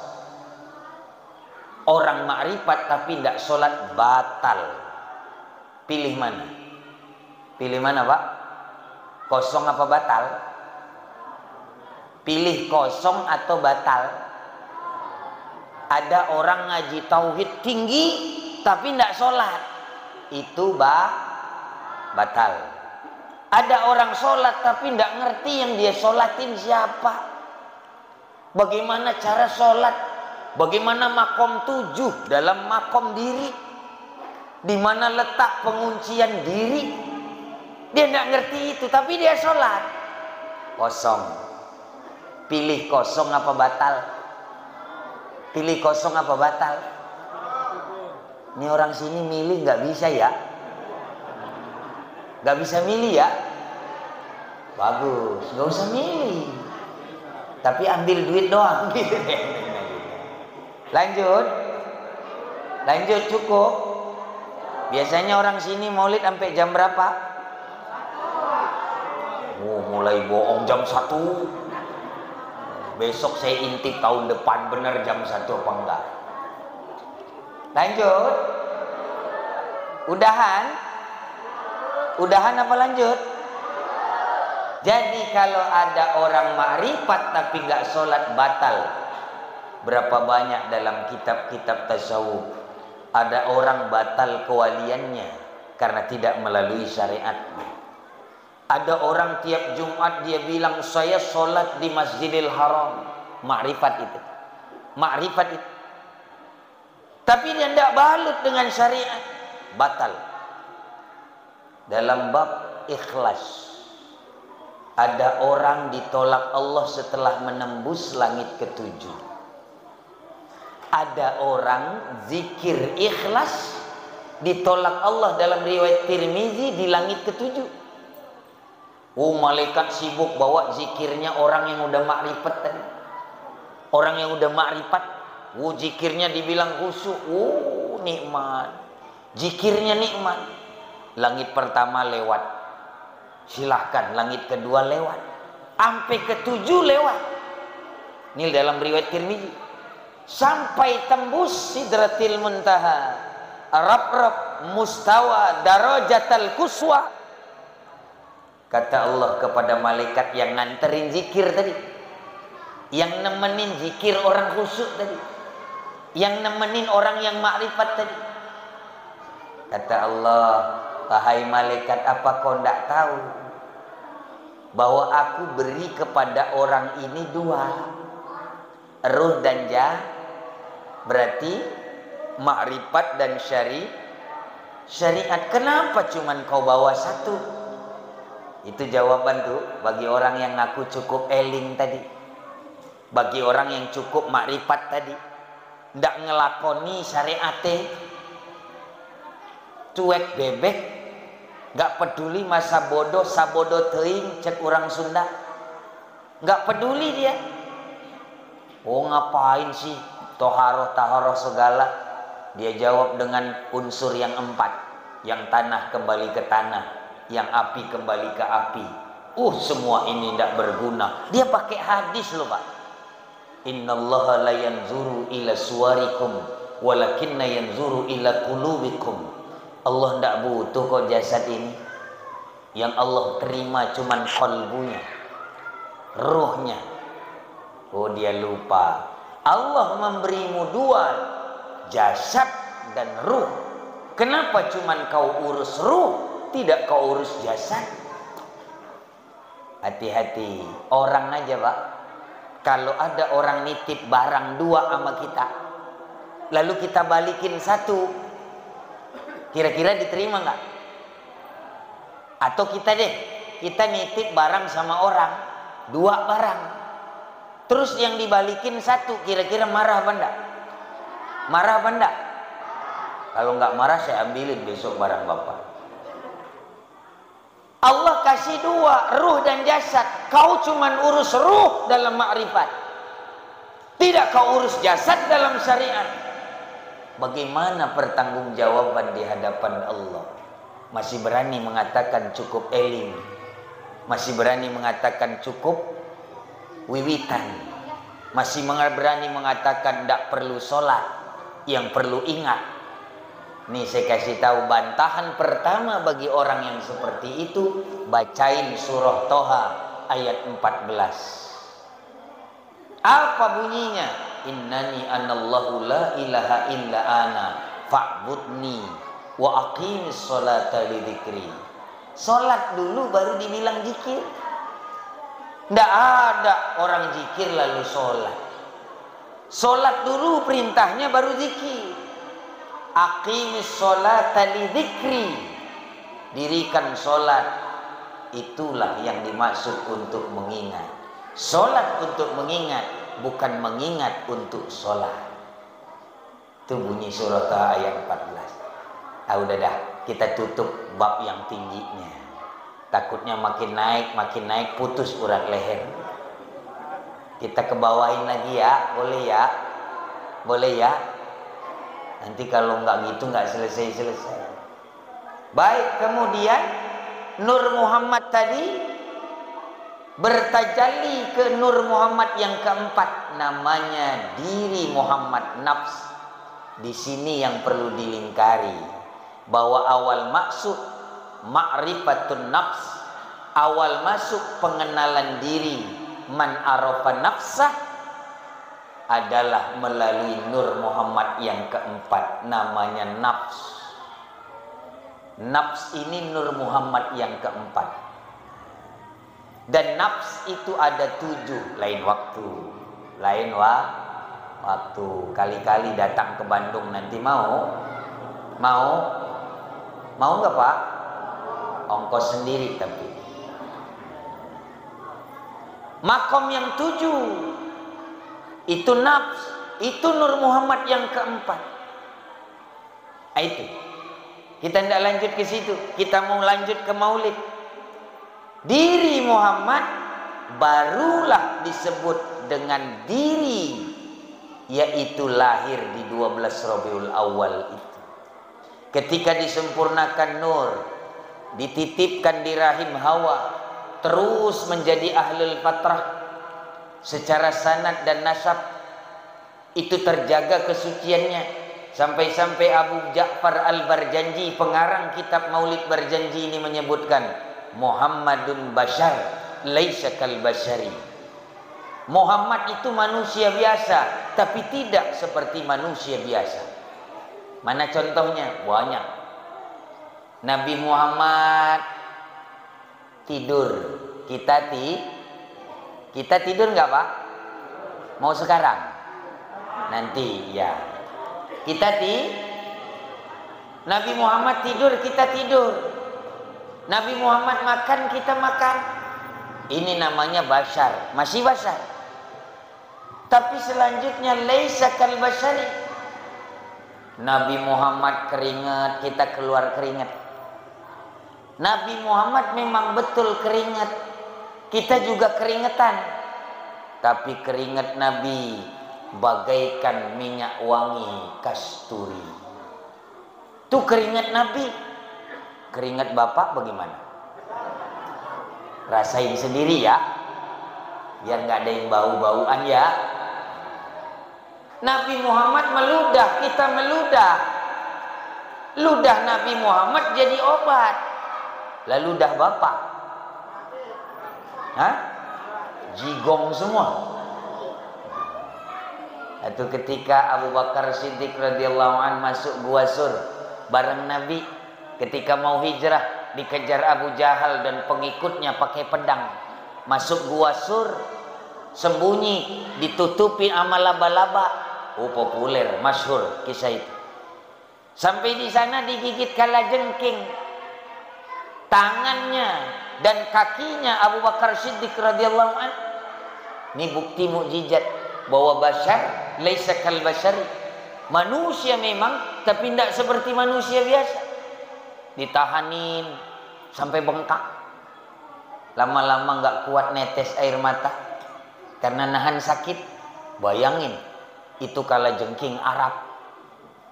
orang makrifat tapi tidak sholat batal. Pilih mana? Pilih mana, Pak? Kosong apa batal? Pilih kosong atau batal? Ada orang ngaji tauhid tinggi tapi tidak sholat, itu batal. Ada orang sholat tapi tidak ngerti yang dia sholatin siapa, bagaimana cara sholat, bagaimana makom 7 dalam makom diri, di mana letak penguncian diri. Dia tidak ngerti itu tapi dia sholat. Kosong. Pilih kosong apa batal? Pilih kosong apa batal? Ini orang sini milih nggak bisa ya? Nggak bisa milih ya? Bagus, nggak usah milih. Tapi ambil duit doang. Lanjut. Lanjut, cukup. Biasanya orang sini maulid sampai jam berapa? Oh, mulai bohong jam 1. Besok saya intip tahun depan bener jam 1 apa enggak. Lanjut. Udahan? Udahan apa lanjut? Jadi kalau ada orang makrifat tapi enggak sholat, batal. Berapa banyak dalam kitab-kitab tasawuf ada orang batal kewaliannya karena tidak melalui syariat. Ada orang tiap Jumat dia bilang saya sholat di Masjidil Haram. Makrifat itu. Makrifat itu. Tapi dia tidak balut dengan syariat. Batal. Dalam bab ikhlas, ada orang ditolak Allah setelah menembus langit ke-7. Ada orang zikir ikhlas ditolak Allah dalam riwayat Tirmizi di langit ke-7. Oh, malaikat sibuk bawa zikirnya orang yang udah makrifat tadi. Orang yang udah makrifat, oh zikirnya dibilang khusyuk, oh nikmat. Zikirnya nikmat. Langit pertama lewat, silahkan. Langit kedua lewat, sampai ke-7 lewat. Ini dalam riwayat Tirmizi. Sampai tembus Sidratil Muntaha, Rab-Rab, Mustawa, Darajatal Quswa. Kata Allah kepada malaikat yang nganterin zikir tadi, yang nemenin zikir orang khusyuk tadi, yang nemenin orang yang makrifat tadi. Kata Allah, wahai malaikat, apa kau tidak tahu bahwa aku beri kepada orang ini 2, ruh dan jah. Berarti makrifat dan syariat. Kenapa cuman kau bawa 1? Itu jawaban tuh bagi orang yang ngaku cukup eling tadi, bagi orang yang cukup makrifat tadi, ndak ngelakoni syariate, cuek bebek, nggak peduli masa bodoh sabodo teing, cek orang Sunda, nggak peduli dia. Oh ngapain sih toharoh segala? Dia jawab dengan unsur yang 4, yang tanah kembali ke tanah, yang api kembali ke api. Semua ini tidak berguna. Dia pakai hadis loh, Pak. Innallaha la yanzuru ila suwarikum walakinna yanzuru ila qulubikum. Allah tidak butuh kok jasad ini. Yang Allah terima cuman qalbunya, ruhnya. Oh dia lupa. Allah memberimu 2, jasad dan ruh. Kenapa cuman kau urus ruh, tidak kau urus jasad? Hati-hati. Orang aja, Pak, Kalau ada orang nitip barang 2 sama kita, lalu kita balikin 1, kira-kira diterima nggak? Atau kita nitip barang sama orang 2 barang, terus yang dibalikin 1, kira-kira marah apa enggak? Marah apa enggak? Kalau nggak marah saya ambilin besok barang bapak. Allah kasih 2, ruh dan jasad. Kau cuman urus ruh dalam makrifat, tidak kau urus jasad dalam syariat. Bagaimana pertanggungjawaban di hadapan Allah? Masih berani mengatakan cukup eling, masih berani mengatakan cukup wiwitan, masih berani mengatakan tidak perlu sholat. Yang perlu ingat, nih saya kasih tahu bantahan pertama bagi orang yang seperti itu, bacain surah Toha ayat 14. Apa bunyinya? Innani anallahu la ilaha illa ana fa'budni wa aqimis sholata li dzikri. Salat dulu baru dibilang zikir. Nggak ada orang zikir lalu sholat. Sholat dulu perintahnya baru zikir. Aqimis sholata li dzikri. Dirikan sholat, itulah yang dimaksud untuk mengingat. Sholat untuk mengingat, bukan mengingat untuk sholat. Itu bunyi surah Taha ayat 14. Udah dah, kita tutup bab yang tingginya. Takutnya makin naik putus urat leher. Kita kebawain lagi ya, boleh ya? Boleh ya? Nanti kalau nggak gitu nggak selesai-selesai. Baik, kemudian Nur Muhammad tadi bertajalli ke Nur Muhammad yang keempat, namanya diri Muhammad, nafs. Di sini yang perlu dilingkari bahwa awal maksud ma'rifatun nafs, awal masuk pengenalan diri, man arafa nafsah, adalah melalui Nur Muhammad yang keempat, namanya nafs. Nafs ini Nur Muhammad yang keempat. Dan nafs itu ada 7, lain waktu. Waktu. Kali-kali datang ke Bandung nanti mau nggak Pak? Ongkos sendiri tapi. Makom yang 7 itu nafs, itu Nur Muhammad yang keempat. Itu kita tidak lanjut ke situ, kita mau lanjut ke maulid. Diri Muhammad barulah disebut dengan diri, yaitu lahir di 12 Rabiul Awal itu. Ketika disempurnakan nur, dititipkan di rahim Hawa, terus menjadi ahlul fatrah. Secara sanad dan nasab itu terjaga kesuciannya, sampai-sampai Abu Ja'far Al-Barjanji, pengarang kitab Maulid Barjanji ini menyebutkan, Muhammadun bashar laisa kal bashari. Muhammad itu manusia biasa, tapi tidak seperti manusia biasa. Mana contohnya? Banyak. Nabi Muhammad tidur, kita tidur nggak Pak? Mau sekarang? Nanti ya. Nabi Muhammad tidur, kita tidur. Nabi Muhammad makan, kita makan. Ini namanya bashar, masih bashar. Tapi selanjutnya laisa kal bashari. Nabi Muhammad keringat, kita keluar keringat. Nabi Muhammad memang betul keringat, kita juga keringetan, tapi keringat Nabi bagaikan minyak wangi kasturi. Itu keringat Nabi. Keringat Bapak bagaimana? Rasain sendiri ya, biar nggak ada yang bau-bauan ya. Nabi Muhammad meludah, kita meludah. Ludah Nabi Muhammad jadi obat. Lalu ludah Bapak, jigong semua. Itu ketika Abu Bakar Siddiq radhiyallahu an masuk Gua Sur bareng Nabi, ketika mau hijrah dikejar Abu Jahal dan pengikutnya pakai pedang. Masuk Gua Sur, sembunyi, ditutupi sama laba-laba. Oh, populer, masyhur kisah itu. Sampai di sana digigit kalajengking. Tangannya dan kakinya Abu Bakar Siddiq radhiyallahu an. Ini bukti mukjizat bahwa bashar laisa kal bashari. Manusia memang, tapi tidak seperti manusia biasa. Ditahanin sampai bengkak. Lama-lama nggak kuat netes air mata karena nahan sakit. Bayangin, itu kalajengking Arab.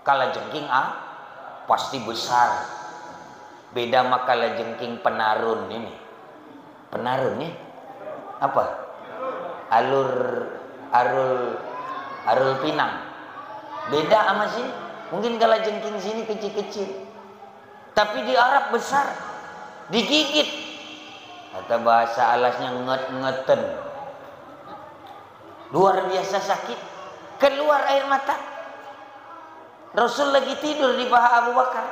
Kalajengking pasti besar. Beda sama kalajengking penarun ini. Penarun ya? Apa? Arul pinang. Beda sama sini. Mungkin kalajengking sini kecil-kecil. Tapi di Arab besar. Digigit. Kata bahasa alasnya nget-ngeten. Luar biasa sakit. Keluar air mata. Rasul lagi tidur di paha Abu Bakar.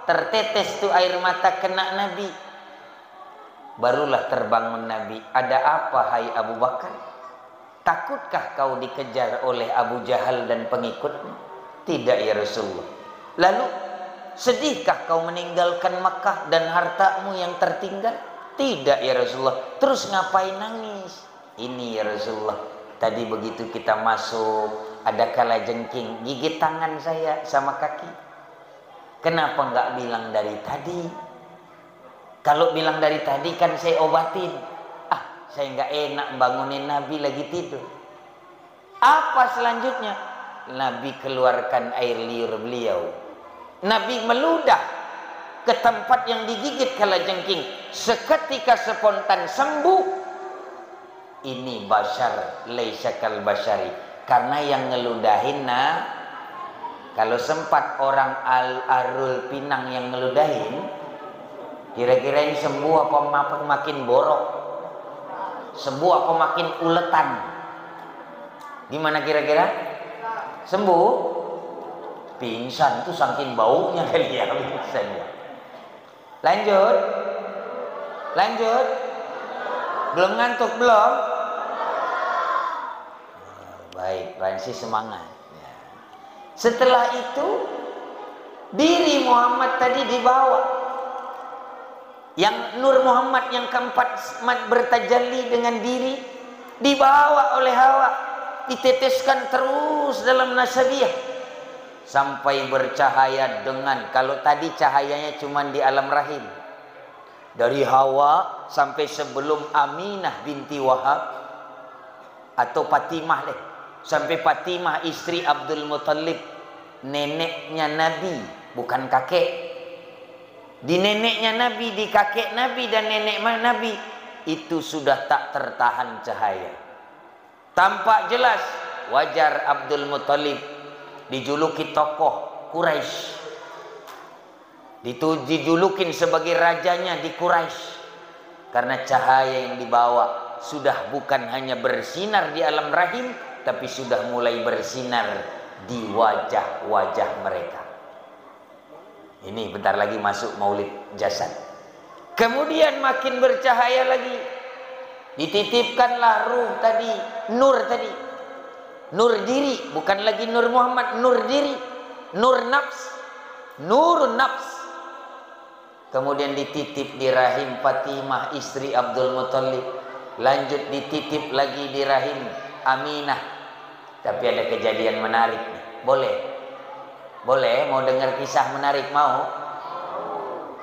Tertetes tuh air mata kena Nabi. Barulah terbangun Nabi. Ada apa hai Abu Bakar? Takutkah kau dikejar oleh Abu Jahal dan pengikutnya? Tidak ya Rasulullah. Lalu sedihkah kau meninggalkan Makkah dan hartamu yang tertinggal? Tidak ya Rasulullah. Terus ngapain nangis? Ini ya Rasulullah. Tadi begitu kita masuk, ada kalajengking gigit tangan saya sama kaki. Kenapa nggak bilang dari tadi? Kalau bilang dari tadi kan saya obatin. Saya nggak enak bangunin Nabi lagi tidur. Apa selanjutnya? Nabi keluarkan air liur beliau. Nabi meludah ke tempat yang digigit kalajengking. Seketika spontan sembuh. Ini bashar laisa kal bashari. Karena yang ngeludahin kalau sempat orang arul pinang yang ngeludahin, kira-kira ini sembuh apa makin borok? Sembuh apa makin uletan? Gimana kira-kira? Sembuh? Pingsan tuh saking baunya kali ya pingsan. Lanjut. Lanjut. Belum ngantuk belum? Baik, Ransi semangat. Setelah itu diri Muhammad tadi dibawa. Yang Nur Muhammad yang keempat bertajalli dengan diri dibawa oleh Hawa, diteteskan terus dalam nasabiyah sampai bercahaya dengan, kalau tadi cahayanya cuma di alam rahim, dari Hawa sampai sebelum Aminah binti Wahab atau Fatimah deh, sampai Fatimah istri Abdul Muttalib, neneknya Nabi bukan kakek. Di neneknya Nabi, di kakek Nabi dan nenek Nabi itu sudah tak tertahan cahaya. Tampak jelas. Wajar Abdul Muttalib dijuluki tokoh Quraisy, dijulukin sebagai rajanya di Quraisy, karena cahaya yang dibawa sudah bukan hanya bersinar di alam rahim, tapi sudah mulai bersinar di wajah-wajah mereka. Ini bentar lagi masuk maulid jasad. Kemudian makin bercahaya lagi. Dititipkanlah ruh tadi, nur tadi. Nur diri, bukan lagi Nur Muhammad, nur diri. Nur nafs, nurun nafs. Kemudian dititip di rahim Fatimah istri Abdul Muttalib. Lanjut dititip lagi di rahim Aminah. Tapi ada kejadian menarik nih. Boleh? Boleh, mau dengar kisah menarik mau?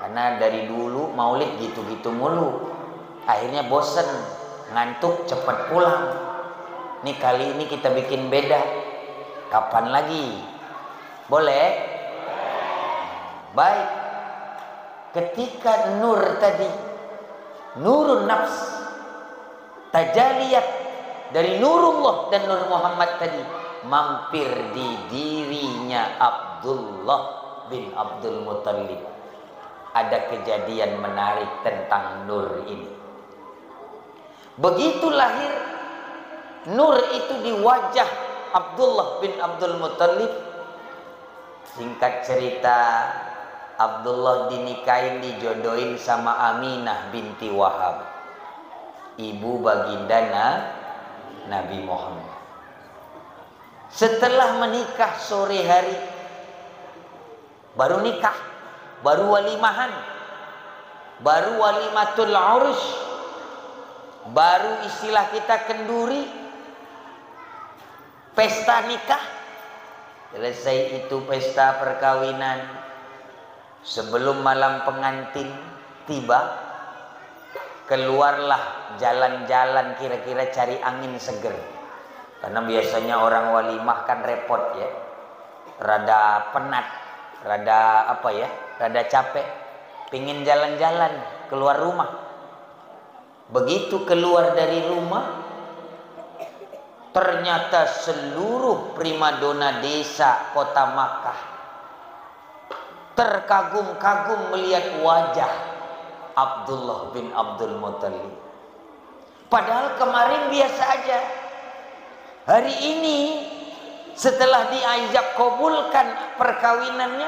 Karena dari dulu maulid gitu-gitu mulu. Akhirnya bosen, ngantuk, cepat pulang. Nih kali ini kita bikin beda. Kapan lagi? Boleh? Baik. Ketika nur tadi, nurun nafs, tajaliyat dari Nurullah dan Nur Muhammad tadi mampir di dirinya Abdullah bin Abdul Muttalib. Ada kejadian menarik tentang nur ini. Begitu lahir nur itu di wajah Abdullah bin Abdul Muttalib. Singkat cerita, Abdullah dinikahin, dijodohin sama Aminah binti Wahab, ibu baginda Nabi Muhammad. Setelah menikah sore hari, baru nikah, baru walimahan, baru walimatul urus, baru istilah kita kenduri, pesta nikah. Selesai itu pesta perkawinan, sebelum malam pengantin tiba, keluarlah jalan-jalan kira-kira cari angin seger. Karena biasanya orang walimah kan repot ya, rada penat, rada apa ya, rada capek, pingin jalan-jalan keluar rumah. Begitu keluar dari rumah, ternyata seluruh primadona desa kota Makkah terkagum-kagum melihat wajah Abdullah bin Abdul Muttalib. Padahal kemarin biasa aja. Hari ini setelah diajak kabulkan perkawinannya,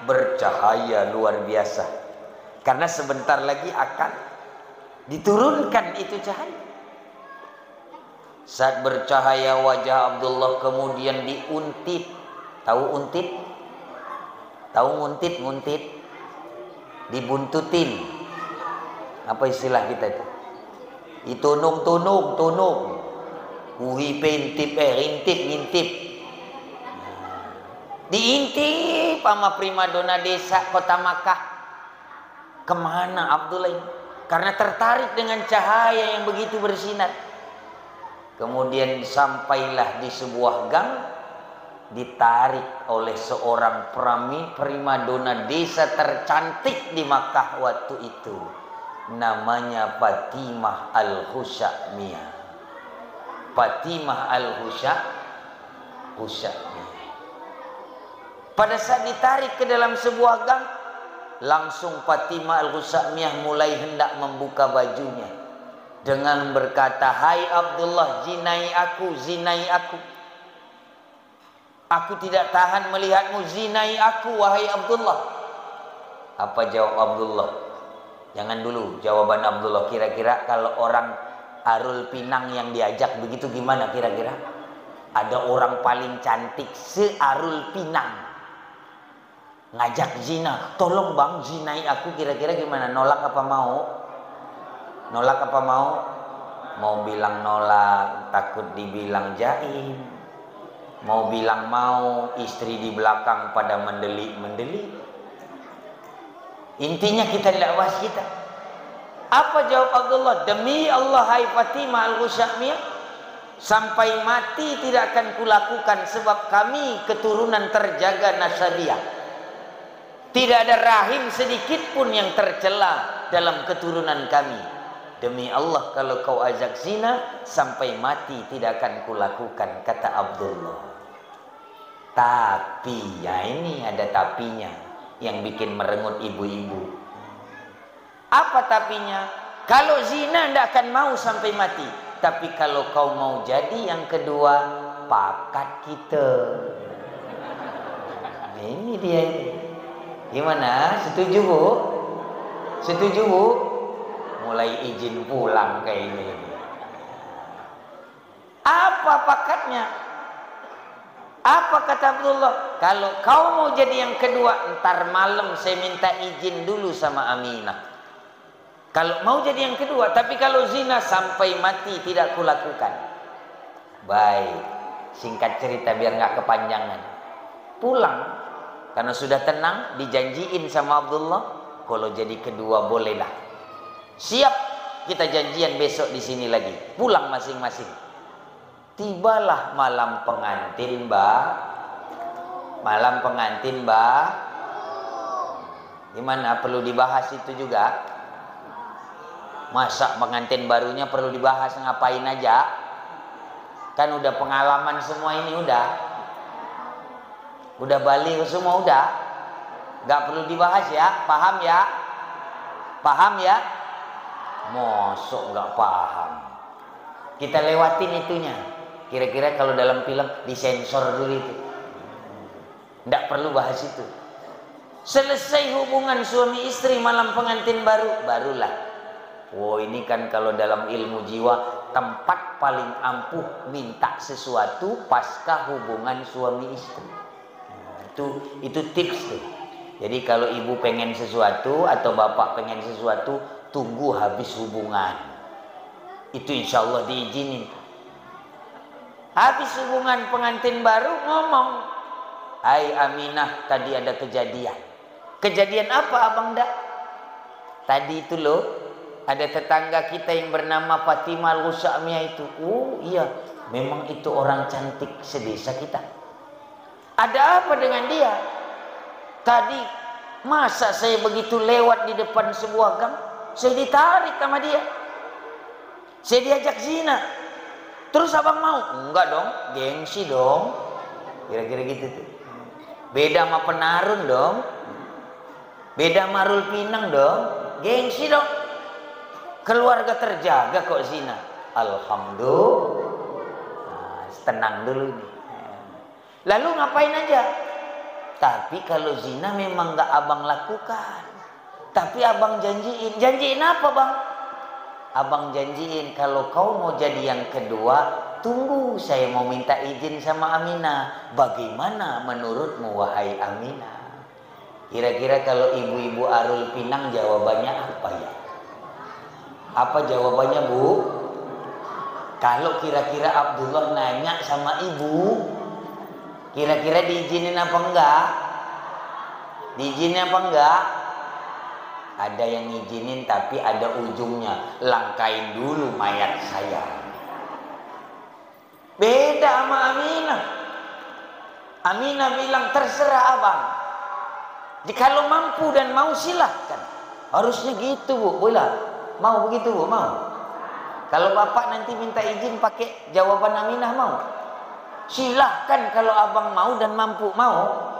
bercahaya luar biasa. Karena sebentar lagi akan diturunkan itu cahaya. Saat bercahaya wajah Abdullah kemudian diuntit. Tahu untit? Tahu nguntit? Nguntit dibuntutin. Apa istilah kita itu? Itunung-tunung, tunung. Uhi pentip, rintip, ngintip. Diintip sama primadona desa kota Makkah. Kemana Abdullah ini? Karena tertarik dengan cahaya yang begitu bersinar. Kemudian sampailah di sebuah gang, ditarik oleh seorang primadona desa tercantik di Makkah waktu itu. Namanya Fatimah Al-Husaymiyah. Fatimah Al-Husaymiyah. Pada saat ditarik ke dalam sebuah gang, langsung Fatimah Al-Husaymiyah mulai hendak membuka bajunya dengan berkata, "Hai Abdullah, zinai aku, zinai aku. Aku tidak tahan melihatmu, zinai aku, wahai Abdullah." Apa jawab Abdullah? Jangan dulu jawaban Abdullah. Kira-kira kalau orang Arul Pinang yang diajak begitu gimana kira-kira? Ada orang paling cantik se-Arul Pinang ngajak zina, "Tolong bang, zinai aku." Kira-kira gimana? Nolak apa mau? Nolak apa mau? Mau bilang nolak, takut dibilang jaim. Mau bilang mau, istri di belakang pada mendelik-mendelik. Intinya kita tidak bahas kita. Apa jawab Abdullah? "Demi Allah, hai Fatimah Al-Husaymiyah, sampai mati tidak akan kulakukan, sebab kami keturunan terjaga nasabiah. Tidak ada rahim sedikit pun yang tercela dalam keturunan kami. Demi Allah, kalau kau ajak zina, sampai mati tidak akan kulakukan," kata Abdullah. Tapi, ya ini ada tapinya yang bikin merengut ibu-ibu. Apa tapinya? Kalau zina tidak akan mau sampai mati. Tapi kalau kau mau jadi yang kedua, pakat kita. Ini dia ini. Gimana? Setuju bu? Setuju bu? Mulai izin pulang kayak ini. Apa pakatnya? Apa kata Abdullah? Kalau kau mau jadi yang kedua, ntar malam saya minta izin dulu sama Aminah. Kalau mau jadi yang kedua, tapi kalau zina sampai mati tidak kulakukan. Baik, singkat cerita biar nggak kepanjangan. Pulang, karena sudah tenang, dijanjiin sama Abdullah, kalau jadi kedua bolehlah. Siap, kita janjian besok di sini lagi. Pulang masing-masing. Tibalah malam pengantin, Mbak. Malam pengantin, Mbak. Gimana? Perlu dibahas itu juga? Masa pengantin barunya perlu dibahas ngapain aja? Kan udah pengalaman semua ini udah. Udah balik semua udah. Gak perlu dibahas ya, paham ya? Paham ya? Mosok gak paham. Kita lewatin itunya. Kira-kira kalau dalam film disensor dulu itu. Nggak perlu bahas itu. Selesai hubungan suami istri malam pengantin baru, barulah. Oh ini kan kalau dalam ilmu jiwa tempat paling ampuh minta sesuatu pasca hubungan suami istri. Itu tips tuh. Jadi kalau ibu pengen sesuatu atau bapak pengen sesuatu, tunggu habis hubungan. Itu insya Allah diizinin. Habis hubungan pengantin baru ngomong, "Hai Aminah, tadi ada kejadian." Kejadian apa abang dak? Tadi itu loh, ada tetangga kita yang bernama Fatimah Al-Husamiyah itu. Oh iya, memang itu orang cantik sedesa kita. Ada apa dengan dia? Tadi masa saya begitu lewat di depan sebuah gang, saya ditarik sama dia. Saya diajak zina. Terus abang mau? Enggak dong, gengsi dong. Kira-kira gitu tuh. Beda sama penarun dong. Beda sama Rul Pinang dong. Gengsi dong. Keluarga terjaga kok zina. Alhamdulillah. Nah, tenang dulu nih. Lalu ngapain aja? Tapi kalau zina memang nggak abang lakukan. Tapi abang janjiin. Janjiin apa bang? Abang janjiin kalau kau mau jadi yang kedua, tunggu saya mau minta izin sama Aminah. Bagaimana menurutmu wahai Aminah? Kira-kira kalau ibu-ibu Arul Pinang jawabannya apa ya? Apa jawabannya bu? Kalau kira-kira Abdullah nanya sama ibu, kira-kira diizinin apa enggak? Diizinin apa enggak? Ada yang ngizinin tapi ada ujungnya. Langkain dulu mayat saya. Beda sama Aminah. Aminah bilang terserah abang. Jikalau mampu dan mau silahkan. Harusnya gitu bu. Boleh? Mau begitu bu? Mau? Kalau bapak nanti minta izin pakai jawaban Aminah mau? Silahkan kalau abang mau dan mampu. Mau?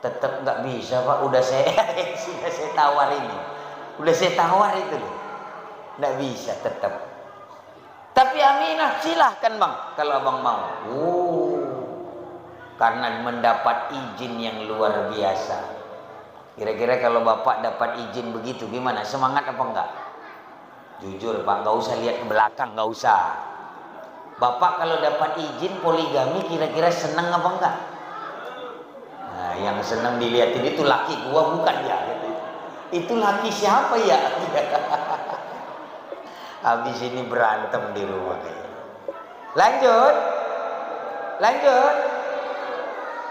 Tetap nggak bisa pak. Udah saya tawar ini. Udah saya tawar itu loh. Nggak bisa tetap. Tapi Aminah silahkan bang kalau abang mau. Karena mendapat izin yang luar biasa. Kira-kira kalau bapak dapat izin begitu gimana? Semangat apa enggak? Jujur pak, nggak usah lihat ke belakang, nggak usah. Bapak kalau dapat izin poligami kira-kira senang apa enggak? Nah, yang senang dilihatin itu laki gua bukan ya? Itu laki siapa ya? Habis ini berantem di rumah kayaknya. Lanjut.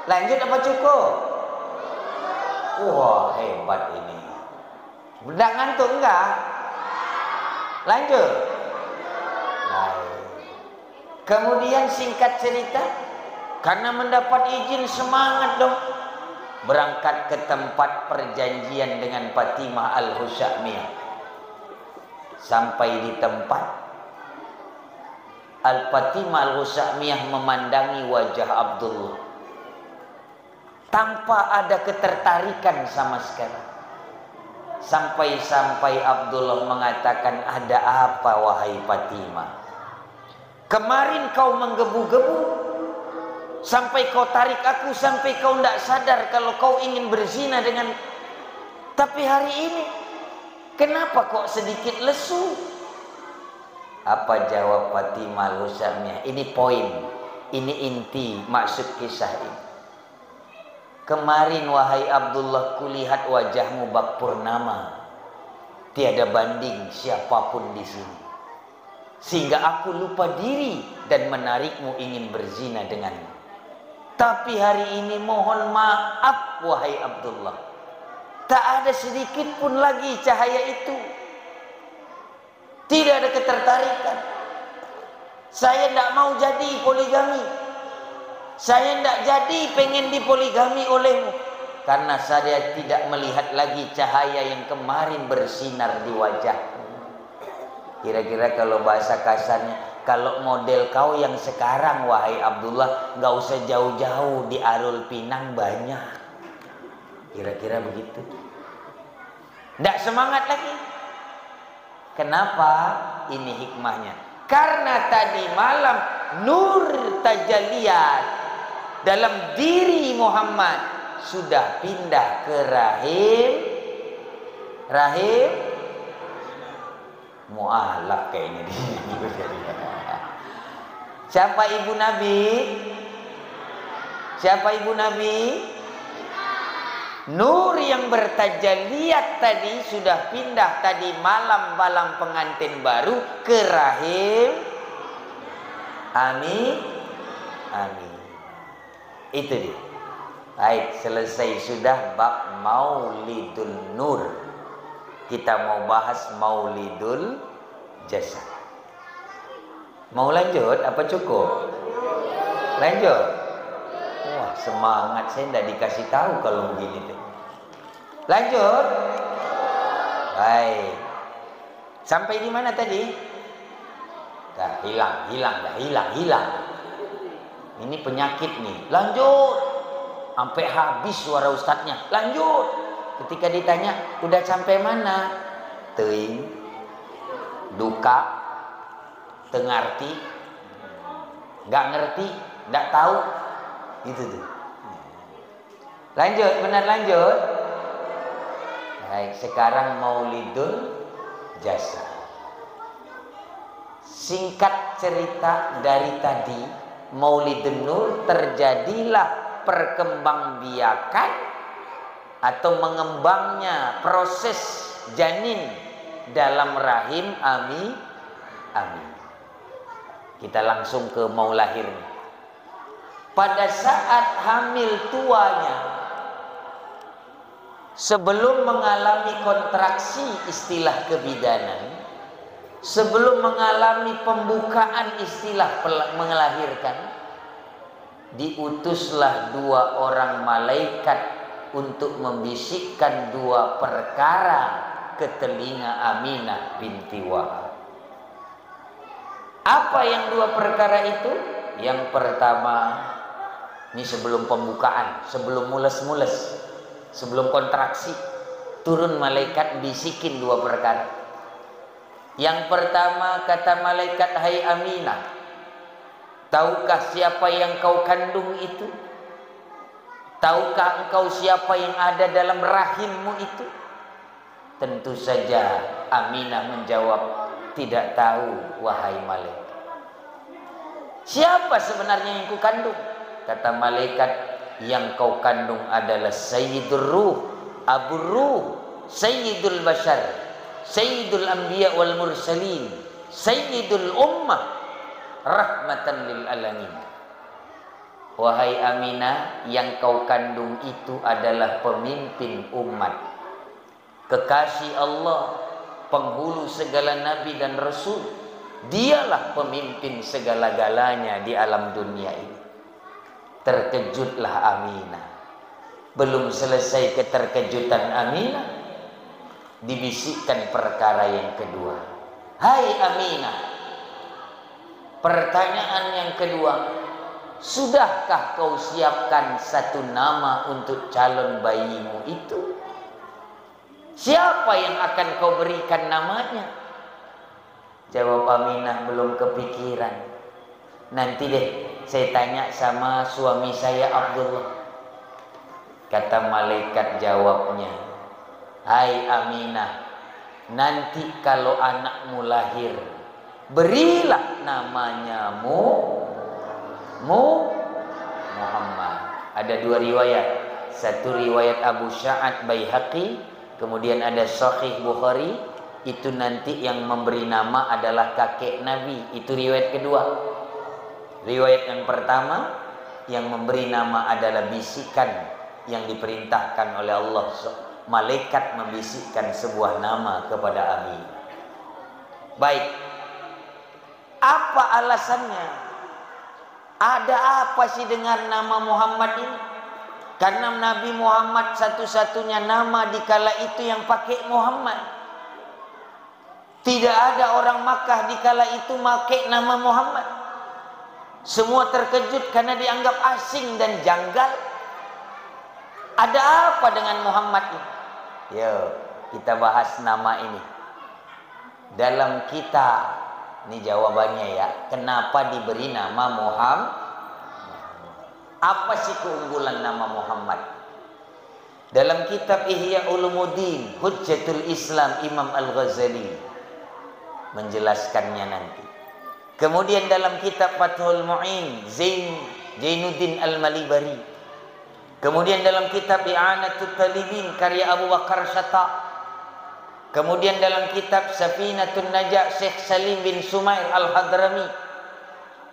Lanjut apa cukup? Wah hebat ini. Udah ngantuk enggak? Lanjut. Baik. Kemudian singkat cerita, karena mendapat izin semangat dong. Berangkat ke tempat perjanjian dengan Fatimah Al-Husamiyah. Sampai di tempat, Al-Fatimah Al-Husamiyah memandangi wajah Abdullah tanpa ada ketertarikan sama sekali. Sampai-sampai Abdullah mengatakan, ada apa wahai Fatimah? Kemarin kau menggebu-gebu sampai kau tarik aku, sampai kau tidak sadar kalau kau ingin berzina dengan. Tapi hari ini kenapa kok sedikit lesu? Apa jawab Fatimah Al-Husamiyah? Ini poin, ini inti maksud kisah ini. Kemarin wahai Abdullah, kulihat wajahmu bak purnama, tiada banding siapapun di sini, sehingga aku lupa diri dan menarikmu ingin berzina denganmu. Tapi hari ini mohon maaf wahai Abdullah, tak ada sedikit pun lagi cahaya itu. Tidak ada ketertarikan. Saya tidak mau jadi poligami. Saya tidak jadi pengen dipoligami olehmu. Karena saya tidak melihat lagi cahaya yang kemarin bersinar di wajahmu. Kira-kira kalau bahasa kasarnya, kalau model kau yang sekarang wahai Abdullah, nggak usah jauh-jauh, di Arul Pinang banyak. Kira-kira begitu. Tidak semangat lagi. Kenapa? Ini hikmahnya. Karena tadi malam nur tajalliyat dalam diri Muhammad sudah pindah ke rahim Mu'alaf kayaknya dia. Siapa ibu Nabi? Siapa ibu Nabi? Nur yang bertajalliyat tadi sudah pindah tadi malam pengantin baru ke rahim. Amin. Amin. Itu dia. Baik, selesai sudah bab Maulidul Nur. Kita mau bahas Maulidul Jasad. Mau lanjut apa cukup? Lanjut. Wah, semangat, saya tidak dikasih tahu kalau begini tuh. Lanjut. Baik. Sampai di mana tadi? Dah hilang. Ini penyakit nih. Lanjut. Sampai habis suara ustadznya. Lanjut. Ketika ditanya, udah sampai mana? Teuing. Duka. Tengarti. Nggak ngerti, nggak tahu. Itu tuh. Lanjut, benar lanjut. Baik, sekarang Maulidul Jasad. Singkat cerita dari tadi, Maulidun Nur terjadilah perkembangbiakan atau mengembangnya proses janin dalam rahim Amin. Kita langsung ke mau lahirnya. Pada saat hamil tuanya, sebelum mengalami kontraksi istilah kebidanan, sebelum mengalami pembukaan istilah melahirkan, diutuslah 2 orang malaikat untuk membisikkan 2 perkara ke telinga Aminah binti Wahab. Apa yang 2 perkara itu? Yang pertama, ini sebelum pembukaan, sebelum mules-mules, sebelum kontraksi, turun malaikat bisikin 2 perkara. Yang pertama kata malaikat, hai Aminah, tahukah siapa yang kau kandung itu? Tahukah engkau siapa yang ada dalam rahimmu itu? Tentu saja Aminah menjawab, tidak tahu wahai malaikat. Siapa sebenarnya yang ku kandung? Kata malaikat, yang kau kandung adalah Sayyidur Ruh, Abur Ruh, Sayyidul Bashar, Sayyidul Anbiya wal Mursalin, Sayyidul Ummah, Rahmatan lil Alamin. Wahai Aminah, yang kau kandung itu adalah pemimpin umat, kekasih Allah, penghulu segala nabi dan rasul. Dialah pemimpin segala-galanya di alam dunia ini. Terkejutlah Aminah. Belum selesai keterkejutan Aminah, dibisikkan perkara yang kedua. Hai Aminah, pertanyaan yang kedua, sudahkah kau siapkan satu nama untuk calon bayimu itu? Siapa yang akan kau berikan namanya? Jawab Aminah, belum kepikiran. Nanti deh saya tanya sama suami saya Abdullah. Kata malaikat jawabnya, hai Aminah, nanti kalau anakmu lahir, berilah namanya Muhammad. Ada 2 riwayat. Satu riwayat Abu Sya'ad Baihaqi, kemudian ada Sahih Bukhari. Itu nanti yang memberi nama adalah kakek Nabi. Itu riwayat kedua. Riwayat yang pertama, yang memberi nama adalah bisikan yang diperintahkan oleh Allah. Malaikat membisikkan sebuah nama kepada Abi. Baik. Apa alasannya? Ada apa sih dengan nama Muhammad ini? Karena Nabi Muhammad satu-satunya nama di kala itu yang pakai Muhammad. Tidak ada orang Makkah di kala itu pakai nama Muhammad. Semua terkejut karena dianggap asing dan janggal. Ada apa dengan Muhammad ini? Yuk, kita bahas nama ini. Dalam kitab, ini jawabannya ya, kenapa diberi nama Muhammad? Apa sih keunggulan nama Muhammad? Dalam kitab Ihya Ulumuddin, Hujjatul Islam Imam Al-Ghazali, menjelaskannya nanti. Kemudian dalam kitab Fathul Mu'in Zainuddin Al-Malibari. Kemudian dalam kitab I'anatul Talibin karya Abu Bakar Syata. Kemudian dalam kitab Safinatun Najah Syekh Salim bin Sumair Al-Hadrami.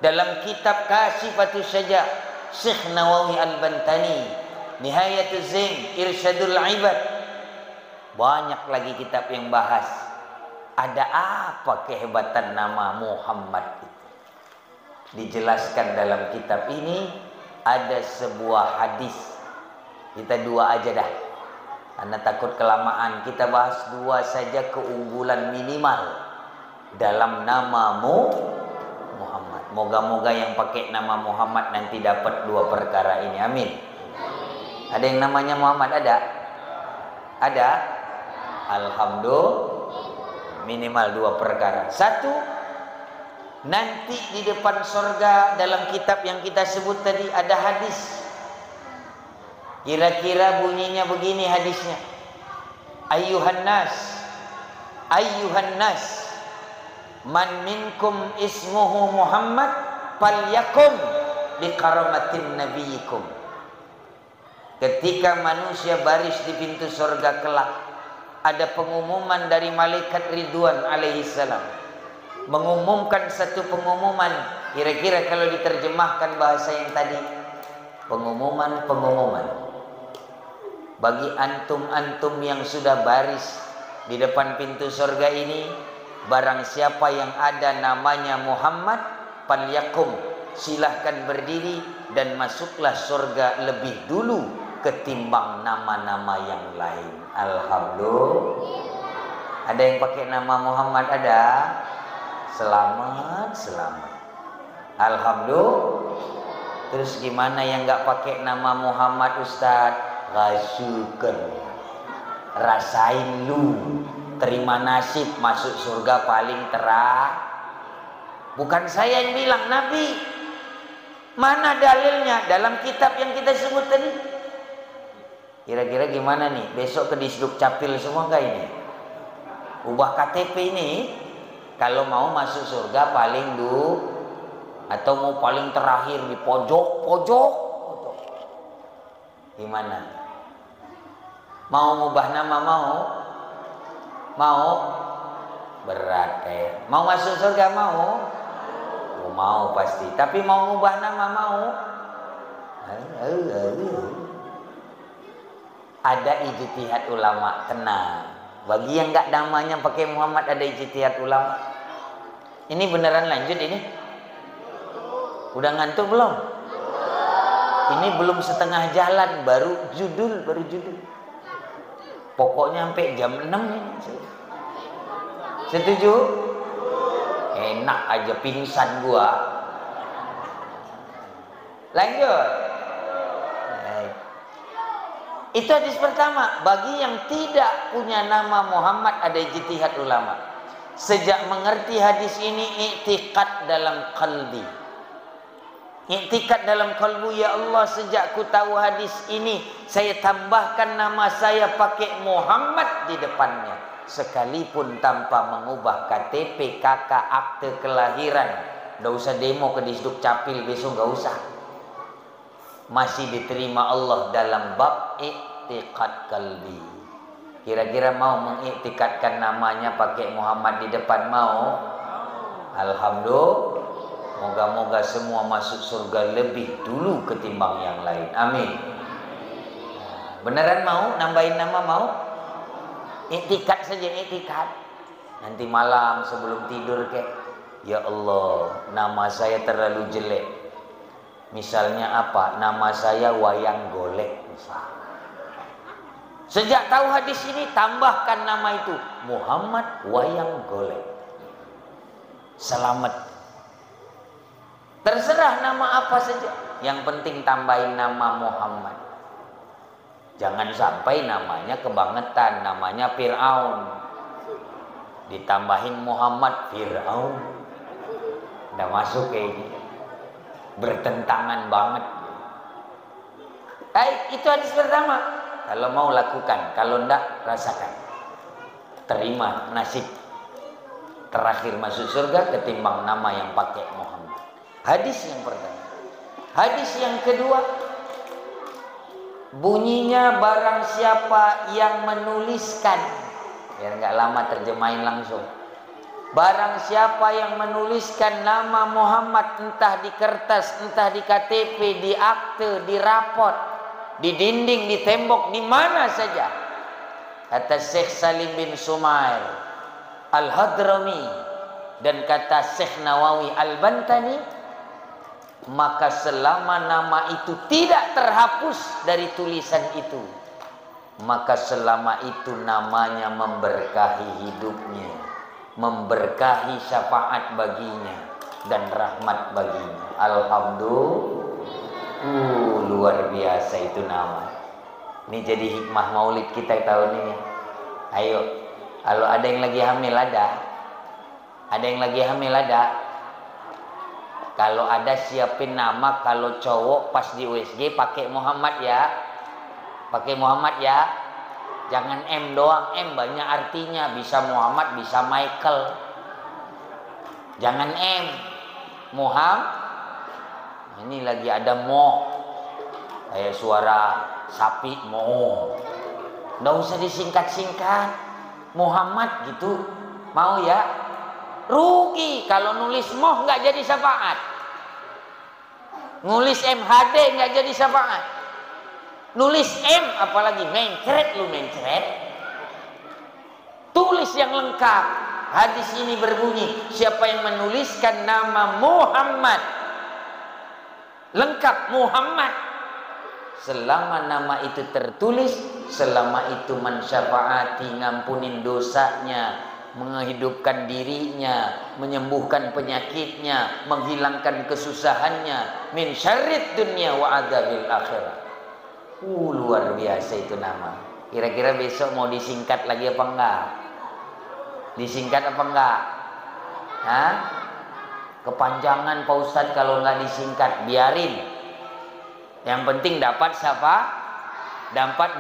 Dalam kitab Kashifatus Syaja Syekh Nawawi Al-Bantani. Nihayatul Zain Irsyadul Ibad. Banyak lagi kitab yang bahas ada apa kehebatan nama Muhammad itu. Dijelaskan dalam kitab ini ada sebuah hadis. Kita dua aja dah, karena takut kelamaan. Kita bahas dua saja keunggulan minimal dalam namamu Muhammad. Moga-moga yang pakai nama Muhammad nanti dapat dua perkara ini. Amin. Ada yang namanya Muhammad? Ada? Alhamdulillah. Minimal dua perkara. Satu, nanti di depan surga dalam kitab yang kita sebut tadi ada hadis. Kira-kira bunyinya begini hadisnya. Ayyuhan nas, man minkum ismuhu Muhammad falyakum bikaramatin nabiyikum. Ketika manusia baris di pintu surga kelak, ada pengumuman dari malaikat Ridwan alaihissalam, mengumumkan satu pengumuman. Kira-kira kalau diterjemahkan bahasa yang tadi, pengumuman bagi antum-antum yang sudah baris di depan pintu surga ini, barang siapa yang ada namanya Muhammad, falyakum, silahkan berdiri dan masuklah surga lebih dulu ketimbang nama-nama yang lain. Alhamdulillah. Ada yang pakai nama Muhammad? Ada. Selamat. Alhamdulillah. Terus gimana yang nggak pakai nama Muhammad, Ustaz? Rasyukan. Rasain lu. Terima nasib masuk surga paling terang. Bukan saya yang bilang, Nabi. Mana dalilnya? Dalam kitab yang kita sebut tadi. Kira-kira gimana nih? Besok ke Disduk Capil semua kah ini? Ubah KTP ini, kalau mau masuk surga paling dulu, atau mau paling terakhir di pojok. Gimana? Mau ngubah nama mau? Berat Mau masuk surga mau? Oh, mau pasti. Tapi mau ngubah nama mau? Ada ijtihad ulama, tenang. Bagi yang enggak namanya pakai Muhammad ada ijtihad ulama. Ini beneran lanjut ini? Udah ngantuk belum? Ini belum setengah jalan, baru judul. Pokoknya sampai jam 6 ini. Setuju? Enak aja pingsan gua. Lanjut. Itu hadis pertama. Bagi yang tidak punya nama Muhammad ada ijtihad ulama. Sejak mengerti hadis ini, i'tiqad dalam qalbi. I'tiqad dalam kalbu, ya Allah, sejak ku tahu hadis ini, saya tambahkan nama saya pakai Muhammad di depannya. Sekalipun tanpa mengubah KTP, KK, akte kelahiran. Nggak usah demo ke Disduk Capil besok, nggak usah. Masih diterima Allah dalam bab i'tiqad kalbi. Kira-kira mau mengiktikadkan namanya pakai Muhammad di depan? Mau? Alhamdulillah. Moga-moga semua masuk surga lebih dulu ketimbang yang lain. Amin. Beneran mau? Nambahin nama mau? I'tikad saja, i'tikad. Nanti malam sebelum tidur ya Allah, nama saya terlalu jelek. Misalnya apa? Nama saya Wayang Golek misalnya. Sejak tahu hadis ini, tambahkan nama itu Muhammad Wayang Golek. Selamat. Terserah nama apa saja, yang penting tambahin nama Muhammad. Jangan sampai namanya kebangetan, namanya Fir'aun, ditambahin Muhammad Fir'aun. Udah masuk kayak gini, bertentangan banget. Itu hadis pertama. Kalau mau lakukan, kalau enggak rasakan. Terima nasib terakhir masuk surga ketimbang nama yang pakai Muhammad. Hadis yang pertama. Hadis yang kedua, bunyinya barang siapa yang menuliskan, biar nggak lama terjemahin langsung. Barang siapa yang menuliskan nama Muhammad entah di kertas, entah di KTP, di akte, di rapot, di dinding, di tembok, di mana saja. Kata Syekh Salim bin Sumair Al-Hadrami dan kata Syekh Nawawi Al-Bantani, maka selama nama itu tidak terhapus dari tulisan itu, maka selama itu namanya memberkahi hidupnya, memberkahi syafaat baginya dan rahmat baginya. Alhamdulillah, luar biasa itu nama. Ini jadi hikmah maulid kita tahun ini. Ayo, kalau ada yang lagi hamil ada yang lagi hamil ada. Kalau ada siapin nama, kalau cowok pas di USG pakai Muhammad ya. Pakai Muhammad ya. Jangan M doang, M banyak artinya, bisa Muhammad, bisa Michael. Jangan M. Muhammad. Ini lagi ada Mo. Kayak suara sapi Mo. Nggak usah disingkat-singkat. Muhammad gitu. Mau ya? Rugi kalau nulis Mo nggak jadi syafaat. Nulis MHD nggak jadi syafaat. Nulis M apalagi mencret lu mencret. Tulis yang lengkap. Hadis ini berbunyi, siapa yang menuliskan nama Muhammad lengkap Muhammad, selama nama itu tertulis, selama itu mensyafaati, ngampunin dosanya, menghidupkan dirinya, menyembuhkan penyakitnya, menghilangkan kesusahannya, min syarrid dunya wa adzabil akhirah. Luar biasa itu nama. Kira-kira besok mau disingkat lagi apa enggak? Disingkat apa enggak? Hah? Kepanjangan Pak Ustadz kalau enggak disingkat, biarin. Yang penting dapat siapa? Dapat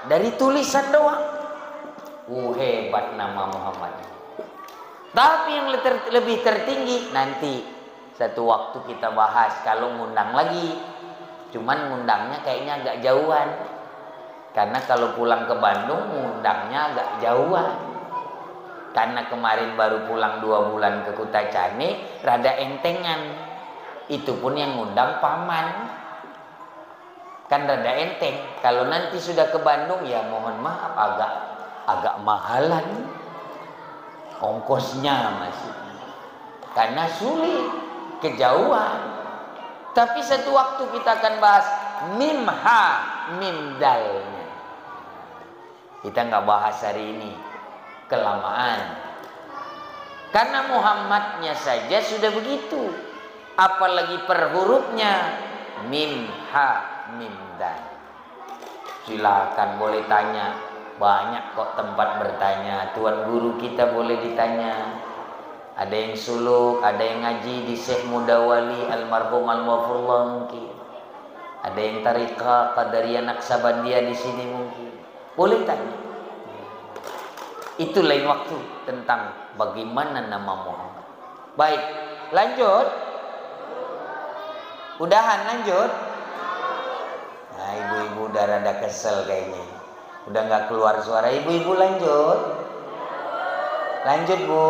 dari tulisan doang. Hebat nama Muhammad. Tapi yang lebih tertinggi nanti satu waktu kita bahas kalau ngundang lagi. Cuman ngundangnya kayaknya agak jauhan. Karena kalau pulang ke Bandung ngundangnya agak jauhan. Karena kemarin baru pulang 2 bulan ke Kutacani, rada entengan. Itu pun yang ngundang paman. Kan rada enteng. Kalau nanti sudah ke Bandung ya mohon maaf agak mahalan ongkosnya masih. Karena sulit, kejauhan. Tapi satu waktu kita akan bahas mimha mimdalnya. Kita nggak bahas hari ini, kelamaan. Karena Muhammadnya saja sudah begitu, apalagi per hurufnya mimha mimdal. Silakan boleh tanya, banyak kok tempat bertanya. Tuan guru kita boleh ditanya. Ada yang suluk, ada yang ngaji di Syekh Mudawali almarhum al-Mafurullah mungkin. Ada yang tariqah Qadariyah Naqsabandiyah di sini mungkin. Boleh tanya. Itu lain waktu tentang bagaimana nama Muhammad. Baik, lanjut. Udahan lanjut. Nah, ibu-ibu udah rada kesel kayaknya. Udah nggak keluar suara. Ibu-ibu lanjut. Lanjut, Bu.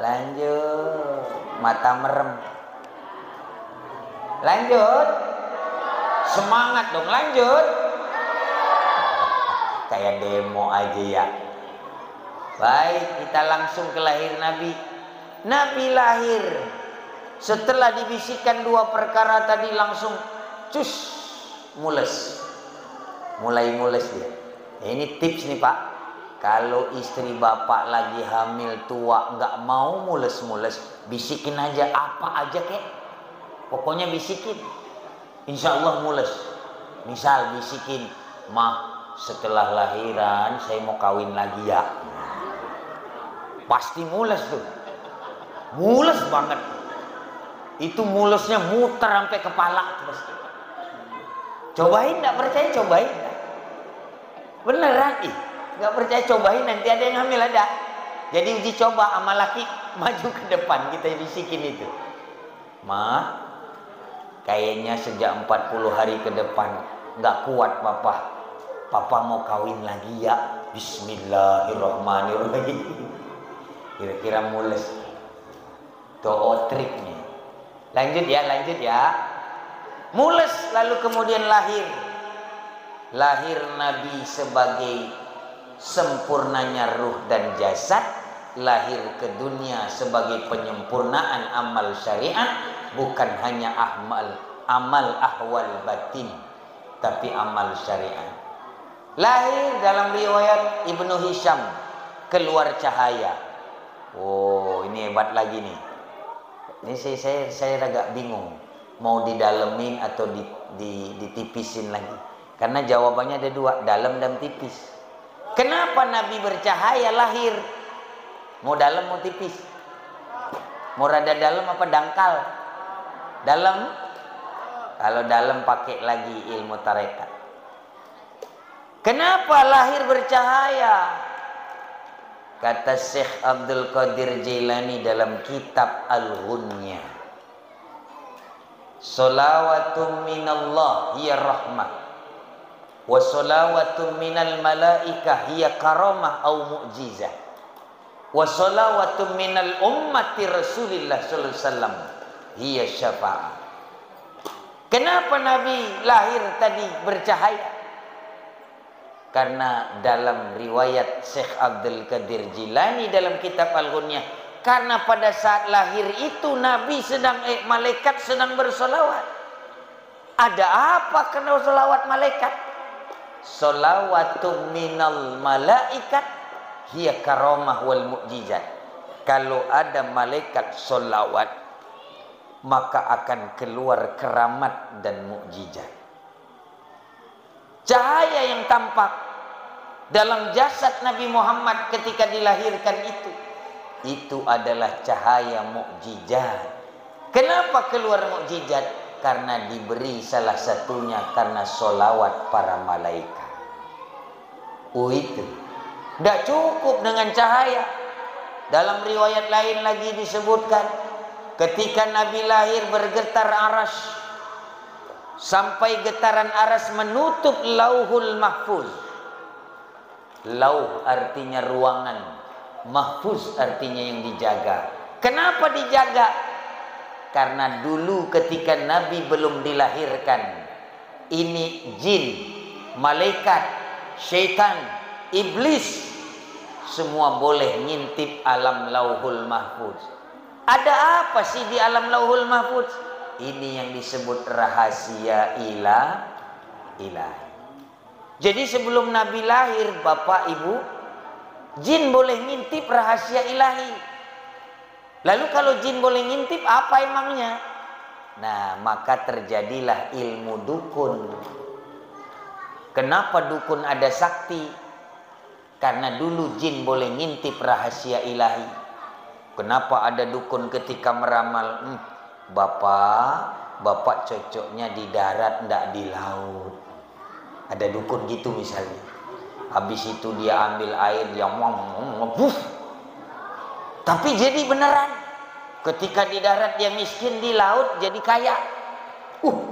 Lanjut. Mata merem. Lanjut. Semangat dong, lanjut. Kayak demo aja ya. Baik, kita langsung ke lahir Nabi. Nabi lahir. Setelah dibisikkan 2 perkara tadi langsung cus, mules. Mulai mules dia. Ini tips nih Pak. Kalau istri bapak lagi hamil tua nggak mau mules-mules, bisikin aja apa aja kek. Pokoknya bisikin. Insya Allah mules. Misal bisikin, mah setelah lahiran saya mau kawin lagi ya. Pasti mules tuh. Mules banget. Itu mulesnya muter sampai kepala terus. Cobain, nggak percaya cobain. Beneran ih. Nggak percaya cobain, nanti ada yang hamil ada. Jadi uji coba sama laki, maju ke depan, kita bisikin itu. Ma, kayaknya sejak 40 hari ke depan nggak kuat papa. Papa mau kawin lagi ya. Bismillahirrahmanirrahim. Kira-kira mules. Tuh triknya. Lanjut ya. Mules lalu kemudian lahir. Lahir Nabi sebagai sempurnanya ruh dan jasad, lahir ke dunia sebagai penyempurnaan amal syariat, bukan hanya amal ahwal batin, tapi amal syariat. Lahir dalam riwayat Ibnu Hisham, keluar cahaya. Oh, ini hebat lagi nih. Ini saya agak bingung, mau didalemin atau ditipisin lagi. Karena jawabannya ada dua, dalam dan tipis. Kenapa Nabi bercahaya lahir? Mau dalam mau tipis? Mau rada dalam apa dangkal? Dalam? Kalau dalam pakai lagi ilmu tarekat. Kenapa lahir bercahaya? Kata Syekh Abdul Qadir Jailani dalam kitab Al-Ghunyah. Sholawatun minallah hiya rahmah. Wa sholawatun minal malaikah hiya karamah au mu'jizah. Wa sholawatun minal ummati Rasulillah sallallahu alaihi wasallam hiya syafa'ah. Kenapa Nabi lahir tadi bercahaya? Karena dalam riwayat Syekh Abdul Qadir Jilani dalam kitab Al-Ghunyah, karena pada saat lahir itu Nabi malaikat sedang bersolawat. Ada apa kena solawat malaikat? Solawatu minal malaikat hiya karamah wal mu'jizat. Kalau ada malaikat solawat, maka akan keluar keramat dan mukjizat. Cahaya yang tampak dalam jasad Nabi Muhammad ketika dilahirkan itu adalah cahaya mukjizat. Kenapa keluar mukjizat? Karena diberi salah satunya karena solawat para malaikat. Itu tidak cukup dengan cahaya. Dalam riwayat lain lagi disebutkan, ketika Nabi lahir bergetar arasy, sampai getaran aras menutup lauhul mahfuz. Lauh artinya ruangan, mahfuz artinya yang dijaga. Kenapa dijaga? Karena dulu ketika Nabi belum dilahirkan, ini jin, malaikat, syaitan, iblis, semua boleh ngintip alam lauhul mahfuz. Ada apa sih di alam lauhul mahfuz? Ini yang disebut rahasia ilahi. Jadi sebelum Nabi lahir, Bapak Ibu, jin boleh ngintip rahasia ilahi. Lalu kalau jin boleh ngintip, apa emangnya? Nah, maka terjadilah ilmu dukun. Kenapa dukun ada sakti? Karena dulu jin boleh ngintip rahasia ilahi. Kenapa ada dukun ketika meramal? Bapak cocoknya di darat, ndak di laut. Ada dukun gitu misalnya. Habis itu dia ambil air, dia tapi jadi beneran. Ketika di darat dia miskin, di laut jadi kaya.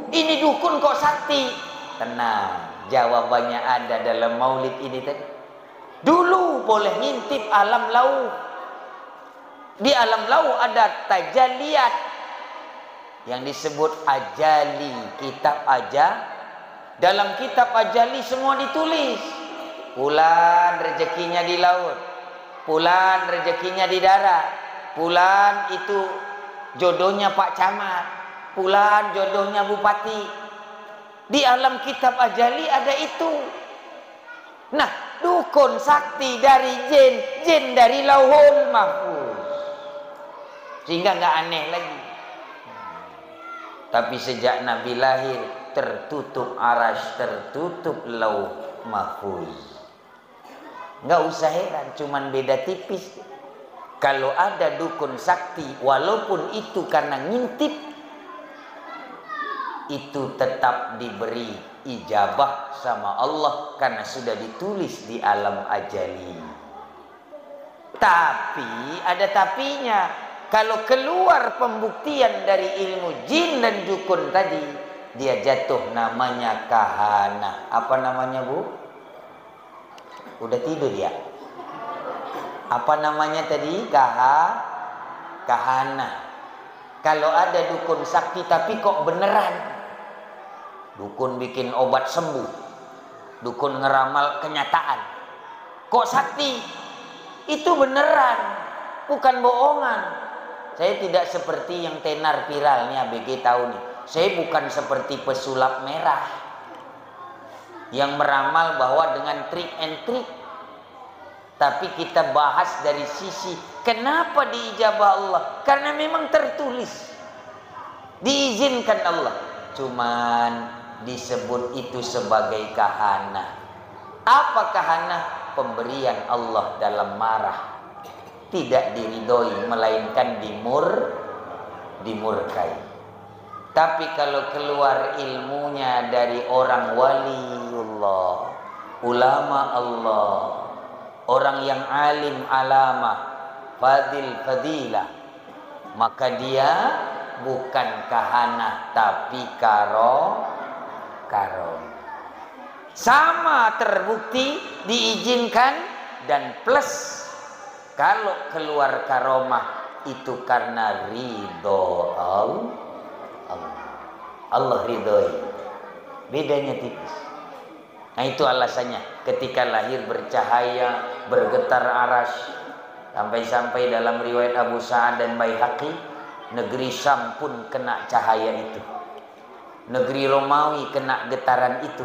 Ini dukun kok sakti? Tenang, jawabannya ada dalam maulid ini tadi. Dulu boleh ngintip alam lauh. Di alam lauh ada tajalliyat yang disebut ajali, kitab aja. Dalam kitab ajali semua ditulis. Fulan rezekinya di laut, fulan rezekinya di darat, fulan itu jodohnya Pak Camat, fulan jodohnya Bupati. Di alam kitab ajali ada itu. Nah, dukun sakti dari jin, jin dari lauhul mahfuz. Sehingga nggak aneh lagi. Tapi sejak Nabi lahir, tertutup arasy, tertutup lauh mahfuz. Nggak usah heran, cuman beda tipis. Kalau ada dukun sakti, walaupun itu karena ngintip, itu tetap diberi ijabah sama Allah karena sudah ditulis di alam ajali. Tapi ada tapinya. Kalau keluar pembuktian dari ilmu jin dan dukun tadi, dia jatuh namanya kahana. Apa namanya, Bu? Udah tidur ya? Apa namanya tadi? Kahana. Kalau ada dukun sakti tapi kok beneran, dukun bikin obat sembuh, dukun ngeramal kenyataan, kok sakti, itu beneran, bukan bohongan. Saya tidak seperti yang tenar viral nih, ABG tahu nih. Saya bukan seperti pesulap merah yang meramal bahwa dengan trik and trik. Tapi kita bahas dari sisi kenapa diijabah Allah. Karena memang tertulis, diizinkan Allah. Cuman disebut itu sebagai kahana. Apa kahana? Pemberian Allah dalam marah, tidak diridhoi, melainkan dimurkai. Tapi kalau keluar ilmunya dari orang waliullah, ulama Allah, orang yang alim alamah, fadilah, maka dia bukan kahana tapi karom. Sama terbukti diizinkan, dan plus kalau keluar karomah itu karena ridho Allah ridhoi. Bedanya tipis. Nah itu alasannya ketika lahir bercahaya, bergetar aras, sampai-sampai dalam riwayat Abu Sa'ad dan Baihaqi, negeri Syam pun kena cahaya itu, negeri Romawi kena getaran itu.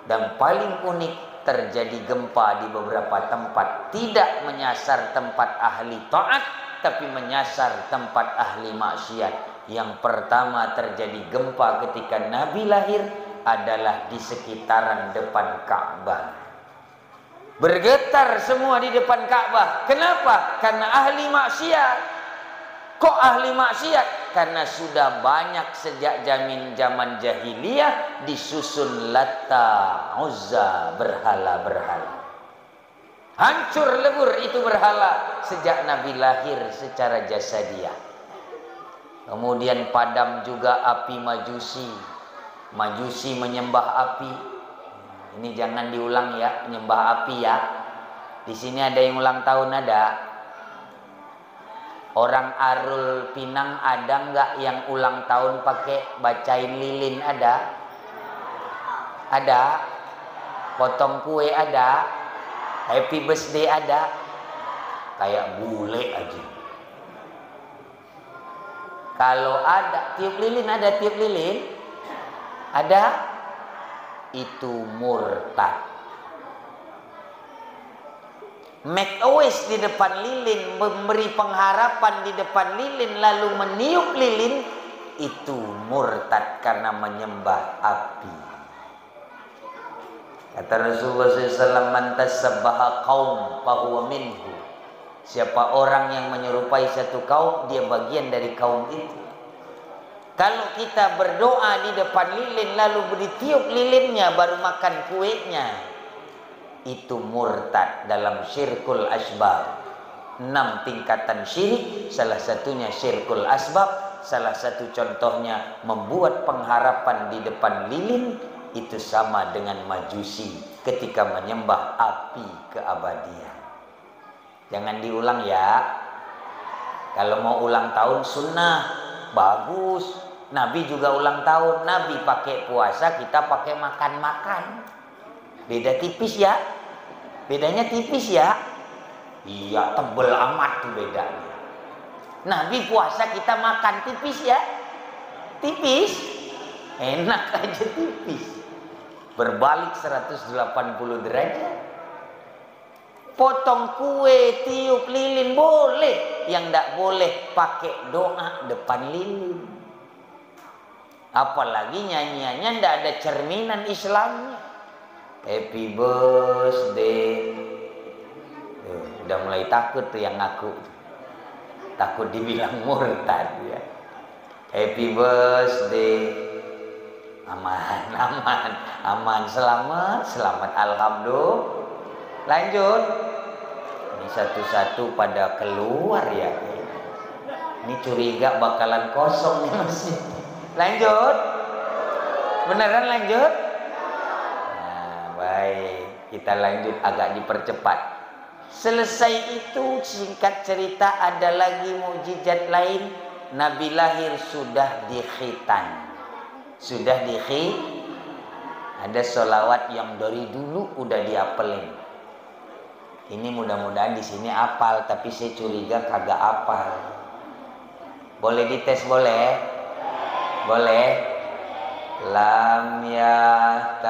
Dan paling unik, terjadi gempa di beberapa tempat, tidak menyasar tempat ahli taat tapi menyasar tempat ahli maksiat. Yang pertama terjadi gempa ketika Nabi lahir adalah di sekitaran depan Ka'bah. Bergetar semua di depan Ka'bah. Kenapa? Karena ahli maksiat. Kok ahli maksiat? Karena sudah banyak sejak zaman jahiliyah disusun Lata, Uzza, berhala-berhala. Hancur lebur itu berhala sejak Nabi lahir secara jasadiah. Kemudian padam juga api Majusi. Majusi menyembah api. Ini jangan diulang ya, menyembah api ya. Di sini ada yang ulang tahun, ada. Orang Arul Pinang ada nggak yang ulang tahun pakai bacain lilin? Ada? Ada. Potong kue ada. Happy birthday ada. Kayak bule aja. Kalau ada tiup lilin, ada tiup lilin? Ada? Itu murtad. Make a wish di depan lilin, memberi pengharapan di depan lilin, lalu meniup lilin, itu murtad karena menyembah api. Kata Rasulullah SAW, man tasabbaha qaum fahuwa minhu. Siapa orang yang menyerupai satu kaum, dia bagian dari kaum itu. Kalau kita berdoa di depan lilin lalu ditiup lilinnya baru makan kuenya, itu murtad dalam syirkul asbab. 6 tingkatan syirik, salah satunya syirkul asbab. Salah satu contohnya membuat pengharapan di depan lilin, itu sama dengan Majusi ketika menyembah api keabadian. Jangan diulang ya. Kalau mau ulang tahun sunnah, bagus. Nabi juga ulang tahun, Nabi pakai puasa, kita pakai makan-makan. Beda tipis ya. Bedanya tipis ya. Iya, tebel amat tuh bedanya. Nabi puasa, kita makan, tipis ya. Tipis. Enak aja tipis. Berbalik 180 derajat. Potong kue, tiup lilin boleh. Yang tidak boleh pakai doa depan lilin. Apalagi nyanyiannya tidak ada cerminan Islamnya. Happy birthday. Udah mulai takut tuh yang ngaku. Takut dibilang murtad ya. Happy birthday. Aman, selamat, alhamdulillah. Lanjut. Ini satu-satu pada keluar ya. Ini curiga bakalan kosong nih masjid. Lanjut. Beneran lanjut? Nah, baik. Kita lanjut agak dipercepat. Selesai itu singkat cerita ada lagi mukjizat lain. Nabi lahir sudah dikhitan. Sudah ada sholawat yang dari dulu udah diapelin. Ini mudah-mudahan di sini apal, tapi saya curiga kagak apal. Boleh dites boleh? Boleh. Lam yahtalim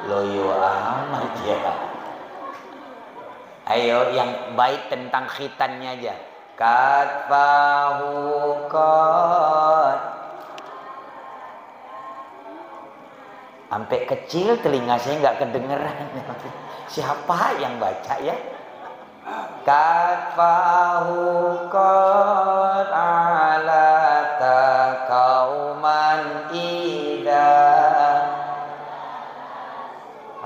loyo amat ya. Ayo yang baik tentang khitannya aja. Katfahu qad. Sampai kecil telinga saya nggak kedengeran. Siapa yang baca ya? Katfahu qad ala taqauman ida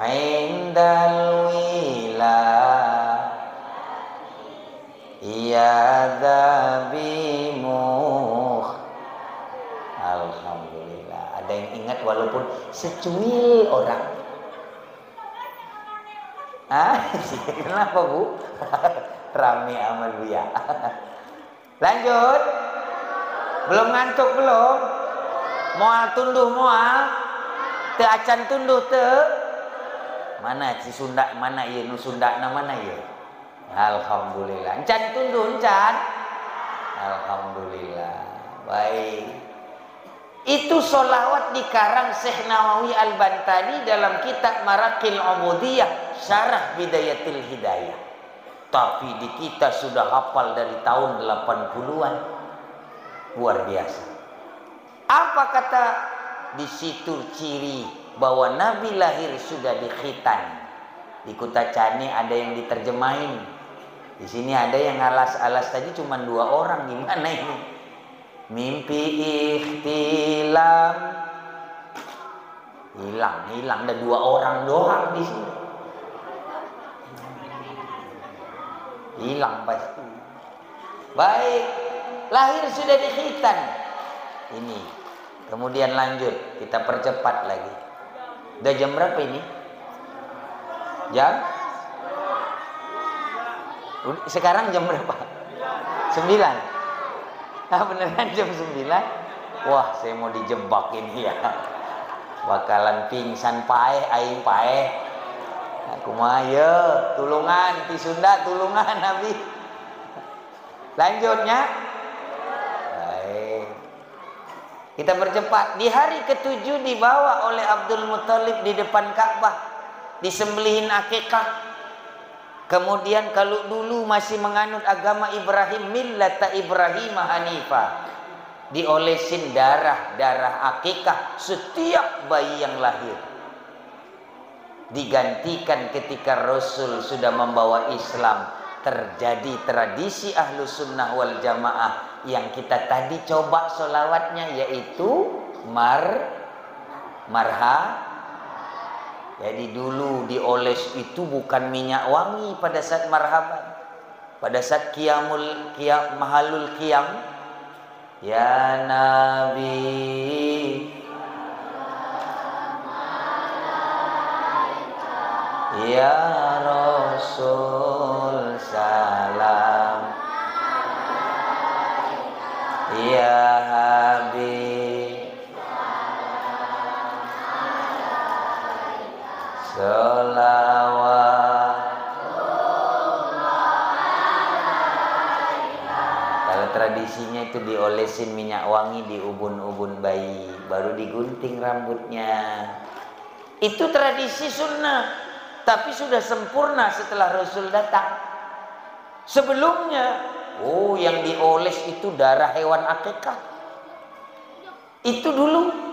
indal wila ya dhabimuh. Alhamdulillah ada yang ingat walaupun secuil orang. Kenapa Bu? Rame amal Bu ya. Lanjut. Belum ngantuk belum? Moal tunduh moal. Teu acan tunduh teu. Mana si Sunda mana ieu nu Sundana mana ieu? Alhamdulillah. Encan tunduh encan. Alhamdulillah. Baik. Itu sholawat dikarang Syekh Nawawi Al-Bantani dalam kitab Maraqil Ubudiyah Syarah Bidayatil Hidayah. Tapi di kita sudah hafal dari tahun 80-an. Luar biasa. Apa kata di situ ciri bahwa Nabi lahir sudah dikhitan? Di Kutacani ada yang diterjemahin. Di sini ada yang alas-alas tadi cuma 2 orang. Gimana ini? Mimpi ikhtilam hilang ada 2 orang doang di sini. Hilang pasti. Baik, lahir sudah dikhitan. Ini. Kemudian lanjut, kita percepat lagi. Udah jam berapa ini? Jam? Sekarang jam berapa? 9. Beneran jam 9? Wah, saya mau dijebak ini ya. Bakalan pingsan paeh, aing paeh. Aku mah ya, tulungan ti Sunda, tulungan Nabi. Lanjutnya. Baik. Kita percepat. Di hari ke-7 dibawa oleh Abdul Muthalib di depan Ka'bah, disembelihin akikah. Kemudian kalau dulu masih menganut agama Ibrahim, millata Ibrahim Hanifah, diolesin darah akikah setiap bayi yang lahir. Digantikan ketika Rasul sudah membawa Islam, terjadi tradisi Ahlus Sunnah wal Jamaah yang kita tadi coba sholawatnya, yaitu marha. Jadi dulu dioles itu bukan minyak wangi pada saat marhaban. Pada saat mahalul qiyam, ya Nabi, ya Rasul salam, ya Habib sholawat. Kalau tradisinya itu diolesin minyak wangi di ubun-ubun bayi, baru digunting rambutnya. Itu tradisi sunnah, tapi sudah sempurna setelah Rasul datang. Sebelumnya, yang dioles itu darah hewan akikah. Itu dulu.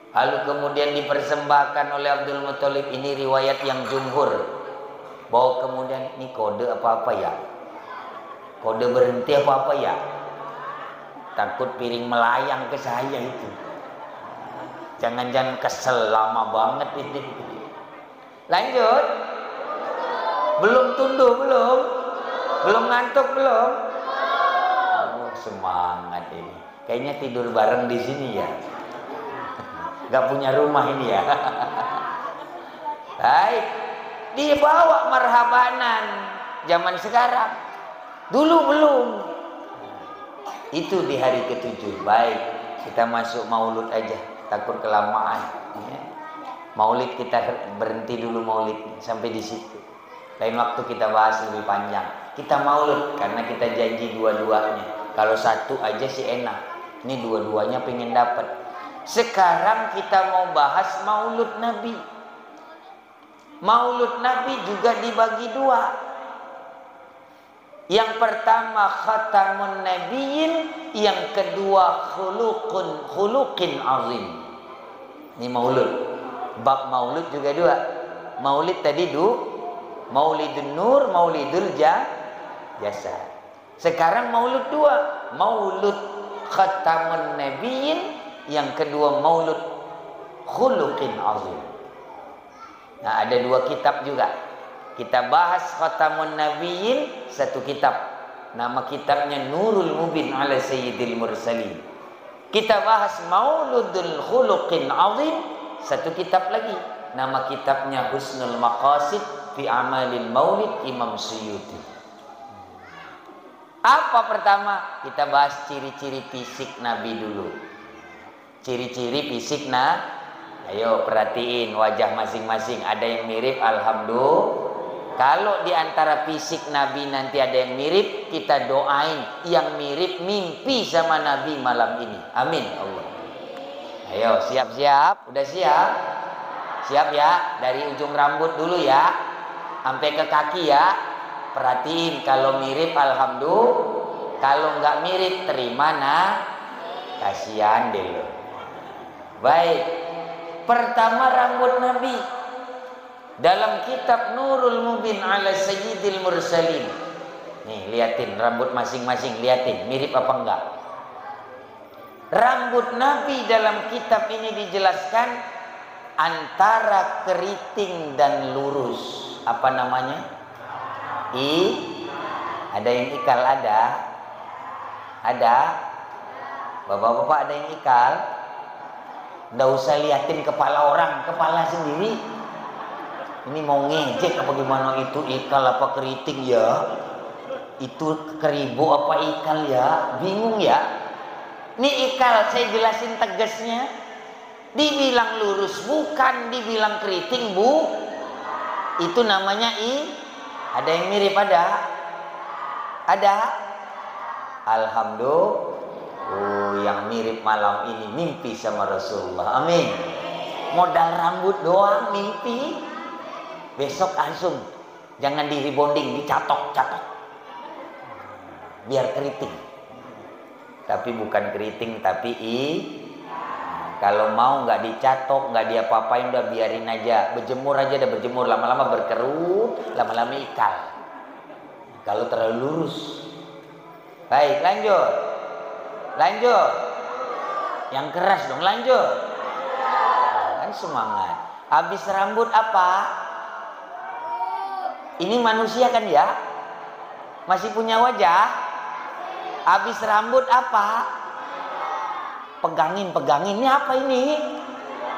Lalu kemudian dipersembahkan oleh Abdul Muthalib. Ini riwayat yang jumhur, bahwa kemudian ini kode apa-apa ya, kode berhenti apa-apa ya. takut piring melayang ke saya itu. Jangan-jangan kesel lama banget itu. Lanjut. Belum tunduk belum? Belum ngantuk belum? Oh, semangat ini. Kayaknya tidur bareng di sini ya. Gak punya rumah ini ya. Baik. Dibawa marhabanan zaman sekarang. Dulu belum. Itu di hari ke-7. Baik, kita masuk maulud aja. Takut kelamaan. Ya. Maulid kita berhenti dulu maulid sampai di situ. Lain waktu kita bahas lebih panjang. Kita maulud karena kita janji dua-duanya. Kalau satu aja sih enak. Ini dua-duanya pengen dapat. Sekarang kita mau bahas maulud Nabi. Maulud Nabi juga dibagi dua. Yang pertama khatamun nabiyyin, yang kedua khuluqin azim. Ini maulud. Bab maulud juga dua. Maulid tadi Maulidun Nur, Maulidul Jasad. Sekarang maulud dua. Maulud khatamun nabiyyin, yang kedua maulud khuluqin azim. Nah, ada dua kitab juga. Kita bahas khatamun nabiyyin, satu kitab. Nama kitabnya Nurul Mubin ala Sayyidil Mursalin. Kita bahas Mauludul Khuluqin Azim, satu kitab lagi. Nama kitabnya Husnul Maqasid fi Amalil Maulid Imam Suyuti. Apa pertama? Kita bahas ciri-ciri fisik Nabi dulu. Ciri-ciri fisik ayo perhatiin wajah masing-masing. Ada yang mirip, alhamdulillah. Kalau di antara fisik Nabi nanti ada yang mirip, kita doain yang mirip mimpi sama Nabi malam ini. Amin Allah. Ayo siap-siap, udah siap? Siap ya, dari ujung rambut dulu ya, sampai ke kaki ya. Perhatiin kalau mirip alhamdulillah, kalau nggak mirip terima kasihan deh lo. Baik, pertama rambut Nabi. Dalam kitab Nurul Mubin ala Sayyidil Mursalin. Nih, liatin rambut masing-masing, liatin mirip apa enggak. Rambut Nabi dalam kitab ini dijelaskan antara keriting dan lurus. Apa namanya? Ada yang ikal, ada. Bapak-bapak ada yang ikal. Nggak usah liatin kepala orang, kepala sendiri. Ini mau ngejek apa gimana, itu ikal apa keriting ya? Itu keribu apa ikal ya? Bingung ya? Ini ikal, saya jelasin tegasnya. Dibilang lurus bukan, dibilang keriting bu. Itu namanya Ada yang mirip ada? Alhamdulillah. Oh, yang mirip malam ini mimpi sama Rasulullah. Amin. Modal rambut doang mimpi. Besok langsung, jangan di rebonding, dicatok. Biar keriting. Tapi bukan keriting, tapi kalau mau nggak dicatok, nggak diapa-apain, udah biarin aja. Berjemur aja, udah berjemur, lama-lama berkerut, lama-lama ikal. Kalau terlalu lurus. Baik, lanjut. Yang keras dong, lanjut. Kan semangat. Habis rambut apa? Ini manusia kan ya? Masih punya wajah? Habis rambut apa? Pegangin. Ini apa ini?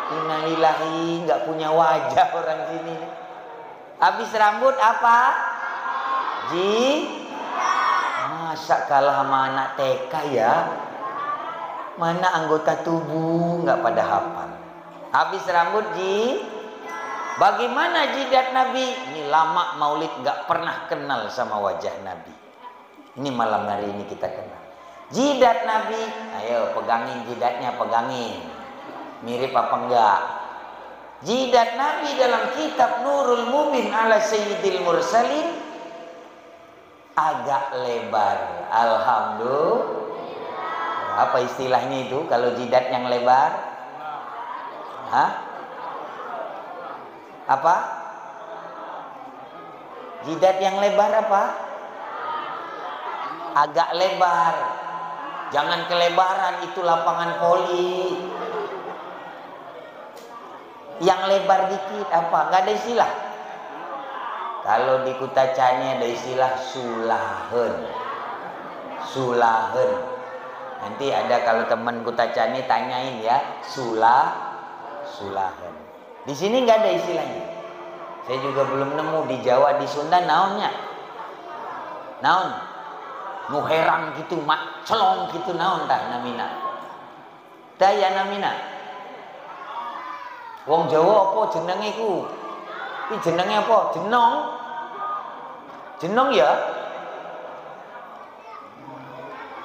Innalillahi, nggak punya wajah orang sini. Habis rambut apa? Masa kalah sama anak TK ya? Mana anggota tubuh nggak pada hafal. Habis rambut bagaimana jidat Nabi? Ini lama maulid nggak pernah kenal sama wajah Nabi. Ini malam hari ini kita kenal. Jidat Nabi, ayo pegangin jidatnya, pegangin. Mirip apa enggak? Jidat Nabi dalam kitab Nurul Mubin ala Sayyidil Mursalin agak lebar. Alhamdulillah. Apa istilahnya itu kalau jidat yang lebar? Apa? Jidat yang lebar apa? Agak lebar. Jangan kelebaran, itu lapangan voli. Yang lebar dikit apa? Nggak ada istilah. Kalau di Kutacani ada istilah sulahen. Sulahen. Nanti ada kalau teman Kutacani tanyain ya, sulahen. Di sini nggak ada istilahnya. Saya juga belum nemu di Jawa, di Sunda naonnya. Naon? Muherang gitu, mak celong gitu naon tah namina. Daya namina. Wong Jawa apa jenenge iku? Iki jenenge apa? Jenong. Jenong ya?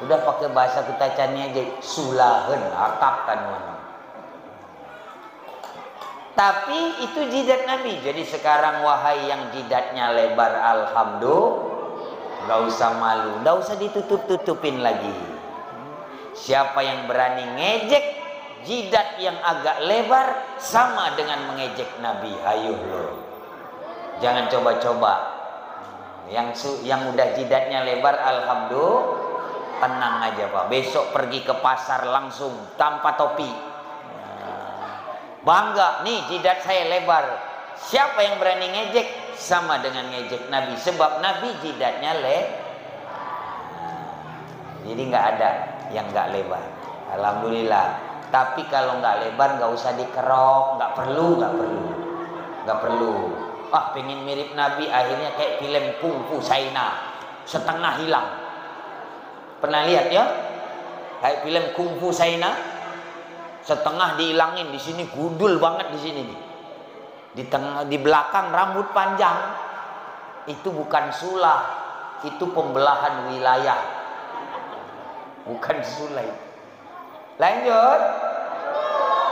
Udah pakai bahasa Kutacani aja, sulahen, akap kan mana. Tapi itu jidat Nabi. Jadi sekarang wahai yang jidatnya lebar, alhamdulillah, nggak usah malu, nggak usah ditutup-tutupin lagi. Siapa yang berani ngejek jidat yang agak lebar, sama dengan mengejek Nabi. Hayuh lo, jangan coba-coba. Yang udah jidatnya lebar, alhamdulillah, tenang aja Pak. Besok pergi ke pasar langsung tanpa topi. Bangga, nih jidat saya lebar. Siapa yang berani ngejek, sama dengan ngejek Nabi. Sebab Nabi jidatnya jadi nggak ada yang nggak lebar. Alhamdulillah. Tapi kalau nggak lebar nggak usah dikerok, nggak perlu. Ah, pengen mirip Nabi, akhirnya kayak film Kungfu China, setengah hilang. Pernah lihat ya? Kayak film Kungfu China. Setengah dihilangin, di sini gundul banget di sini nih. Di belakang rambut panjang. Itu bukan sulah, itu pembelahan wilayah. Bukan sulai. Lanjut.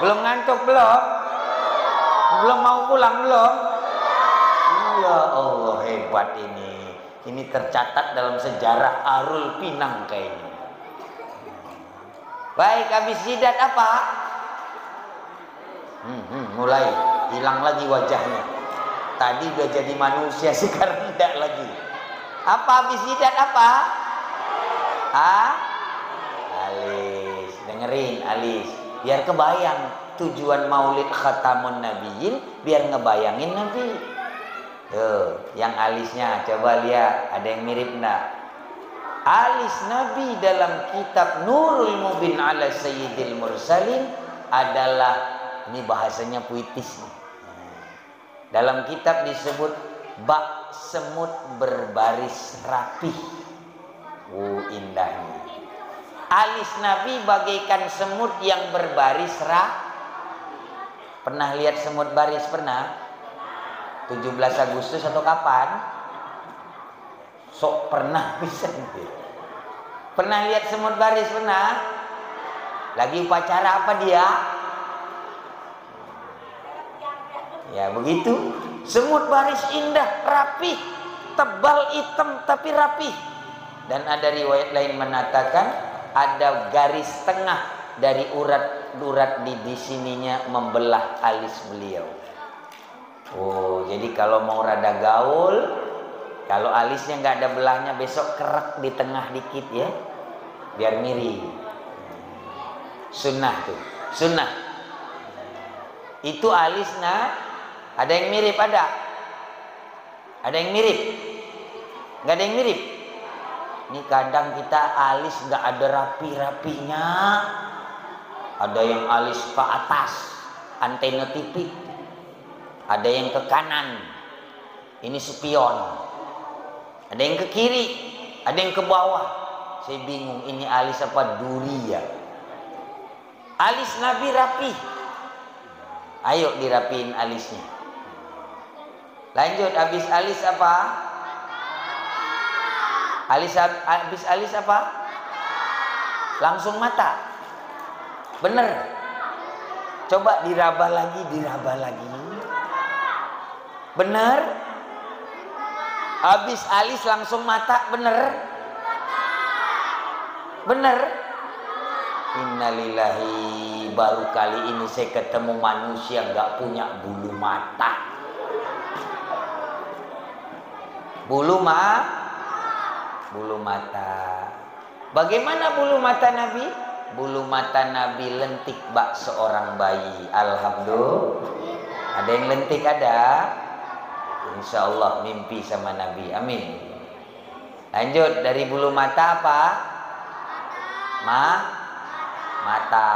Belum ngantuk belum? Belum mau pulang belum? Ya Allah, hebat ini. Ini tercatat dalam sejarah Arul Pinang kayaknya. Baik, habis jidat apa? Mulai hilang lagi wajahnya. Tadi udah jadi manusia, sekarang tidak lagi. Apa habis jidat apa? Alis. Dengerin alis. Biar kebayang tujuan Maulid Khatamun Nabiyyin, biar ngebayangin Nabi. Tuh, yang alisnya coba lihat, ada yang mirip enggak? Alis Nabi dalam kitab Nurul Mubin ala Sayyidil Mursalin adalah, ini bahasanya puitis nih. Dalam kitab disebut bak semut berbaris rapih. Indahnya. Alis Nabi bagaikan semut yang berbaris Pernah lihat semut baris? Pernah? 17 Agustus atau kapan? Sok pernah bisa nih. Pernah lihat semut baris? Pernah? Lagi upacara apa dia? Ya begitu. Semut baris indah, rapih, tebal, hitam tapi rapih. Dan ada riwayat lain mengatakan ada garis tengah dari urat di sininya membelah alis beliau. Oh, jadi kalau mau rada gaul, kalau alisnya nggak ada belahnya, besok kerak di tengah dikit ya, biar miring. Sunnah tuh, sunnah. Itu alisnya ada yang mirip, ada yang mirip, nggak ada yang mirip. Ini kadang kita alis nggak ada rapi-rapinya. Ada yang alis ke atas, antena TV. Ada yang ke kanan, ini spion. Ada yang ke kiri, ada yang ke bawah. Saya bingung, ini alis apa duri ya? Alis Nabi rapi. Ayo dirapiin alisnya. Lanjut, habis alis apa? Habis alis apa? Langsung mata. Bener. Coba diraba lagi, Bener. Habis alis langsung mata, bener. Innalillahi, baru kali ini saya ketemu manusia gak punya bulu mata. Bulu mata. Bagaimana bulu mata Nabi? Bulu mata Nabi lentik bak seorang bayi. Alhamdulillah. Ada yang lentik ada? Insya Allah mimpi sama Nabi. Amin. Lanjut, dari bulu mata apa? Mata.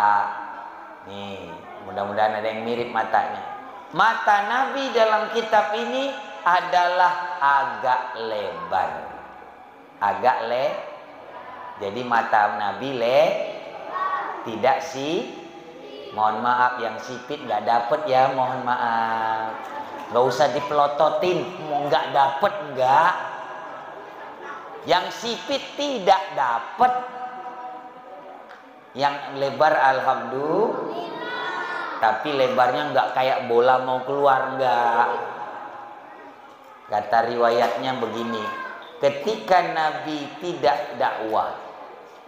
Nih, mudah-mudahan ada yang mirip matanya. Mata Nabi dalam kitab ini adalah agak lebar. Jadi mata Nabi tidak mohon maaf, yang sipit nggak dapet ya, mohon maaf. Nggak usah dipelototin, nggak dapet nggak. Yang sipit tidak dapet. Yang lebar alhamdulillah. Tapi lebarnya nggak kayak bola mau keluar, nggak. Kata riwayatnya begini, ketika Nabi tidak dakwah,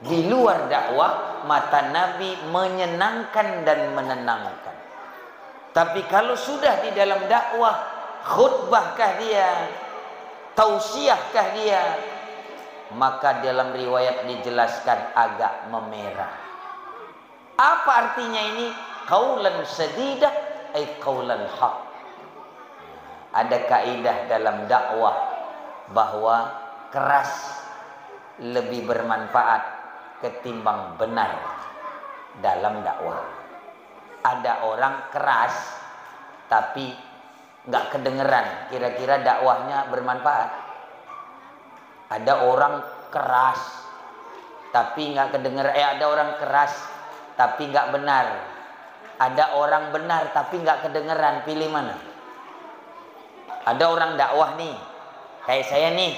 di luar dakwah, mata Nabi menyenangkan dan menenangkan. Tapi kalau sudah di dalam dakwah, khutbahkah dia, tausiahkah dia, maka dalam riwayat dijelaskan agak memerah. Apa artinya ini? Qaulan sadidah ay qaulan haq. Ada kaidah dalam dakwah bahwa keras lebih bermanfaat ketimbang benar dalam dakwah. Ada orang keras tapi nggak kedengeran, kira-kira dakwahnya bermanfaat? Ada orang keras tapi nggak kedengeran, ada orang keras tapi nggak benar. Ada orang benar tapi nggak kedengeran, pilih mana? Ada orang dakwah nih, kayak saya nih,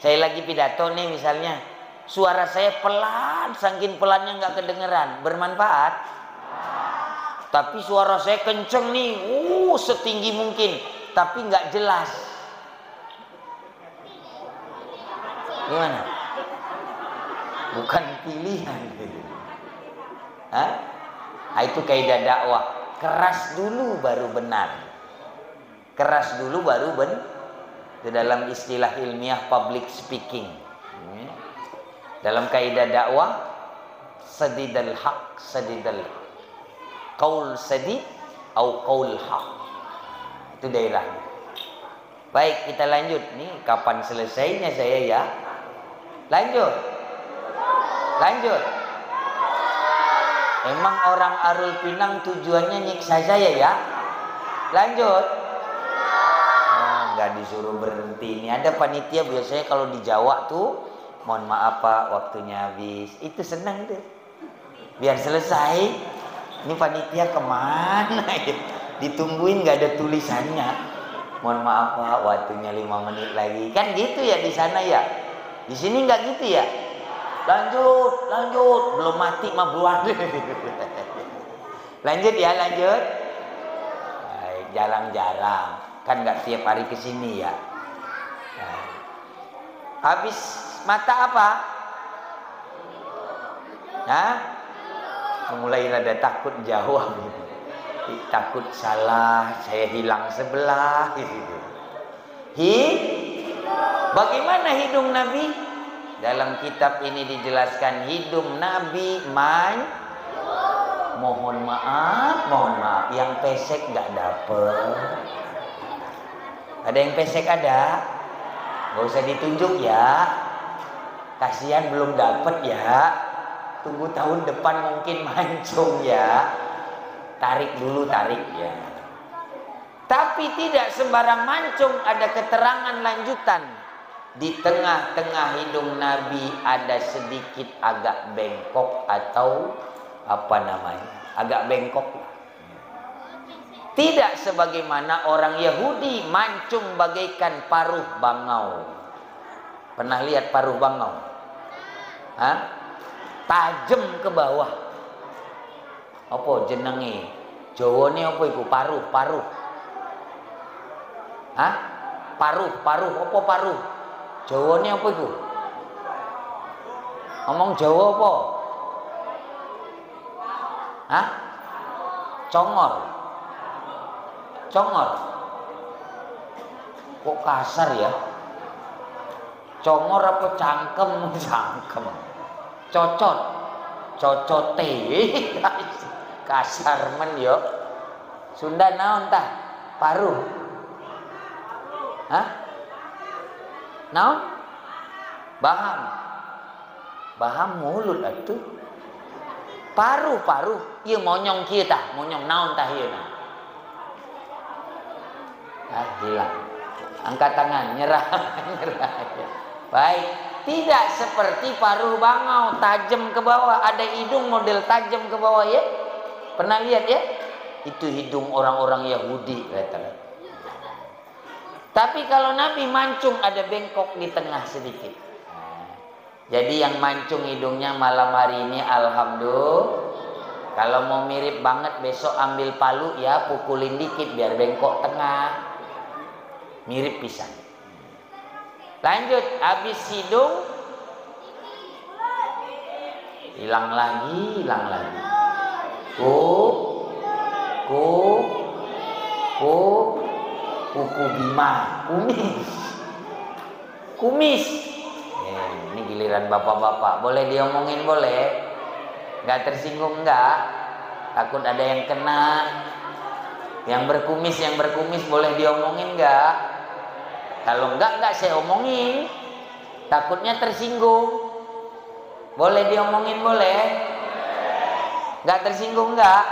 saya lagi pidato nih misalnya, suara saya pelan, saking pelannya nggak kedengeran, bermanfaat. Tapi suara saya kenceng nih, setinggi mungkin, tapi nggak jelas. Gimana? Bukan pilihan. Itu kaidah dakwah. Keras dulu baru benar. Keras dulu baru benar. Itu dalam istilah ilmiah public speaking. Dalam kaidah dakwah, sadidal haq, sadidal qaul sadid atau qaul haq. Itu daerahnya. Baik, kita lanjut. Nih kapan selesainya saya ya? Lanjut. Emang orang Arul Pinang tujuannya nyiksa saya ya? Lanjut. Nggak disuruh berhenti. Ini ada panitia biasanya kalau di Jawa tuh, mohon maaf Pak, waktunya habis. Itu senang tuh. Biar selesai. Ini panitia kemana ya? Ditungguin nggak ada tulisannya. Mohon maaf Pak, waktunya 5 menit lagi. Kan gitu ya di sana ya? Di sini nggak gitu ya? Lanjut, belum mati mah buat. Lanjut ya, lanjut. Jarang-jarang, kan nggak tiap hari kesini ya. Habis mata apa? Mulai rada takut jawab. Takut salah, saya hilang sebelah. Bagaimana hidung Nabi? Dalam kitab ini dijelaskan hidung Nabi mohon maaf, yang pesek nggak dapet. Ada yang pesek ada? Nggak usah ditunjuk ya. Kasihan belum dapet ya. Tunggu tahun depan mungkin mancung ya. Tarik dulu ya. Tapi tidak sembarang mancung, ada keterangan lanjutan. Di tengah-tengah hidung Nabi ada sedikit agak bengkok atau apa namanya? Agak bengkok. Tidak sebagaimana orang Yahudi mancung bagaikan paruh bangau. Pernah lihat paruh bangau? Tajam ke bawah. Apa jenenge? Jawane apa iku? Paruh. Paruh, apa paruh? Jawane apa iku? Ngomong Jawa apa? Congor. Kok kasar ya? Congor apa cangkem? cocot, cocote, kasar men yo. Sunda naon tah? Paruh. Hah? Naon? Baham. Baham mulut atuh. Paruh. Ieu monyong kieu tah, monyong naon tah ieu nah. Hilang. Angkat tangan, nyerah. Baik, tidak seperti paruh bangau tajam ke bawah, ada hidung model tajam ke bawah ya. Pernah lihat ya? Itu hidung orang-orang Yahudi katanya. Tapi kalau Nabi mancung ada bengkok di tengah sedikit. Jadi yang mancung hidungnya malam hari ini alhamdulillah. Kalau mau mirip banget besok ambil palu ya, pukulin dikit biar bengkok tengah. Mirip pisan. Lanjut, habis hidung hilang lagi. Kuku bima, kumis. Ini giliran bapak-bapak. Boleh diomongin boleh? Nggak tersinggung nggak? Takut ada yang kena. Yang berkumis boleh diomongin nggak? Kalau nggak saya omongin. Takutnya tersinggung. Boleh diomongin boleh? Nggak tersinggung nggak?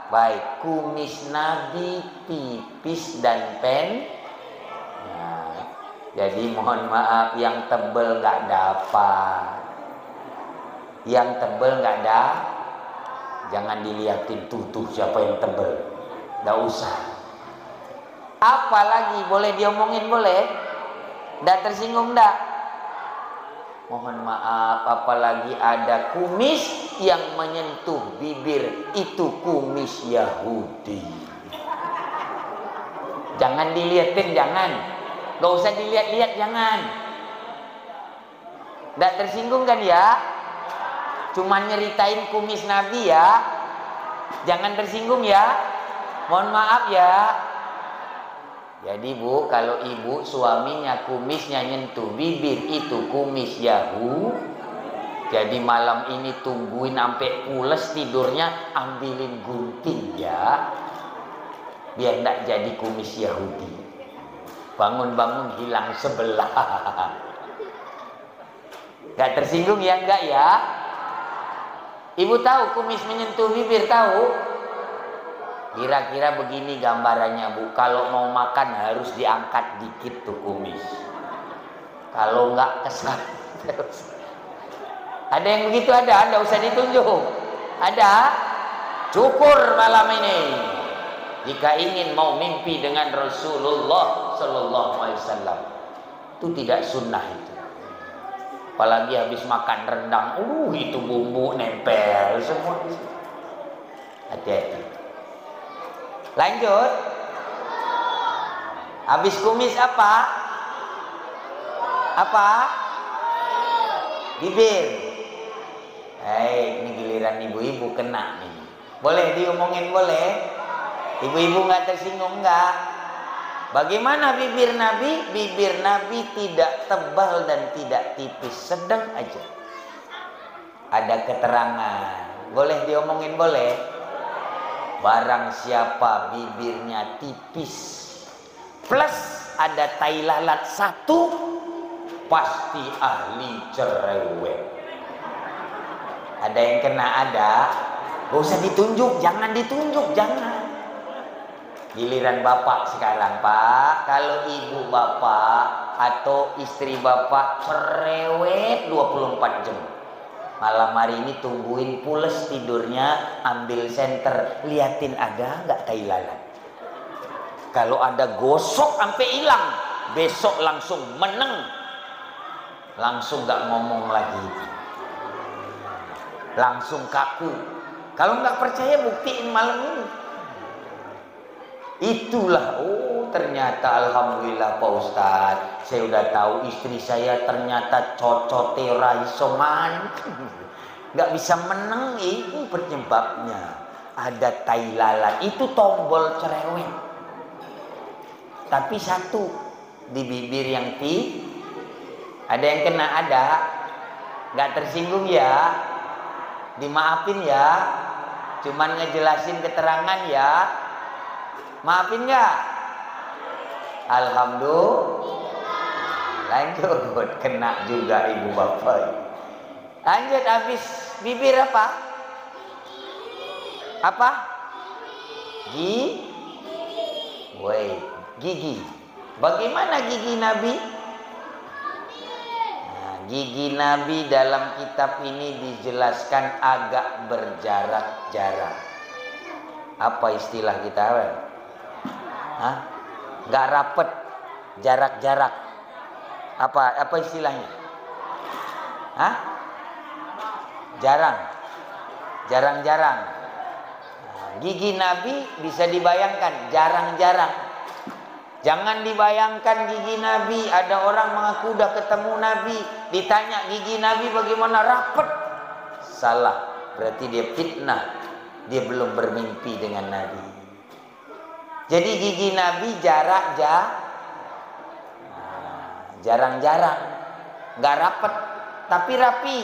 Baik, kumis Nabi tipis dan jadi mohon maaf yang tebel nggak dapat. Yang tebel nggak ada, jangan dilihatin tuh siapa yang tebel. Nggak usah. Apalagi boleh diomongin boleh? Nggak tersinggung nggak? Mohon maaf, apalagi ada kumis yang menyentuh bibir, itu kumis Yahudi. Jangan dilihatin, jangan. Gak usah dilihat-lihat, jangan. Nggak tersinggung kan ya? Cuma nyeritain kumis Nabi ya. Jangan tersinggung ya. Mohon maaf ya. Jadi bu, kalau ibu suaminya kumisnya nyentuh bibir, itu kumis Yahudi. Jadi malam ini tungguin sampai pules tidurnya, ambilin gunting ya, biar tidak jadi kumis Yahudi. Bangun-bangun hilang sebelah. Gak tersinggung ya, enggak ya? Ibu tahu kumis menyentuh bibir, tahu? Kira-kira begini gambarannya bu, kalau mau makan harus diangkat dikit tuh kumis. Kalau enggak kesan. Ada yang begitu ada, enggak usah ditunjuk. Ada? Cukur malam ini. Jika ingin mau mimpi dengan Rasulullah Sallallahu Alaihi Wasallam, itu tidak sunnah itu. Apalagi habis makan rendang, itu bumbu nempel semua. Hati-hati. Lanjut. Habis kumis apa? Apa? Bibir. Ini giliran ibu-ibu kena nih. Boleh diomongin boleh? Ibu-ibu nggak tersinggung nggak? Bagaimana bibir Nabi? Bibir Nabi tidak tebal dan tidak tipis, sedang aja. Ada keterangan. Boleh diomongin boleh? Barang siapa bibirnya tipis plus ada tai lalat satu, pasti ahli cerewet. Ada yang kena ada? Gak usah ditunjuk, jangan ditunjuk, jangan. Giliran bapak sekarang pak, kalau ibu bapak atau istri bapak cerewet 24 jam. Malam hari ini tungguin pules tidurnya, ambil senter, liatin ada nggak tai lalat. Kalau ada gosok sampai hilang, besok langsung meneng, langsung nggak ngomong lagi, langsung kaku. Kalau nggak percaya buktiin malam ini. Itulah, ternyata alhamdulillah Pak Ustadz, saya udah tahu istri saya ternyata cocote raisoman, nggak bisa meneng, itu penyebabnya ada tai lalat, itu tombol cerewet. Tapi satu di bibir yang ada yang kena ada, Nggak tersinggung ya, dimaafin ya, cuman ngejelasin keterangan ya, maafin nggak? Alhamdulillah. Lanjut, kena juga ibu bapak. Lanjut, habis bibir apa? Apa? Wait, gigi. Bagaimana gigi Nabi? Gigi Nabi dalam kitab ini dijelaskan agak berjarak-jarak. Apa istilah kita? Gak rapet, jarak-jarak. Apa istilahnya? Jarang-jarang. Gigi Nabi bisa dibayangkan jarang-jarang. Jangan dibayangkan gigi Nabi, ada orang mengaku udah ketemu Nabi, ditanya gigi Nabi bagaimana, rapet. Salah, berarti dia fitnah, dia belum bermimpi dengan Nabi. Jadi gigi Nabi jarang-jarang, nggak rapet, tapi rapi.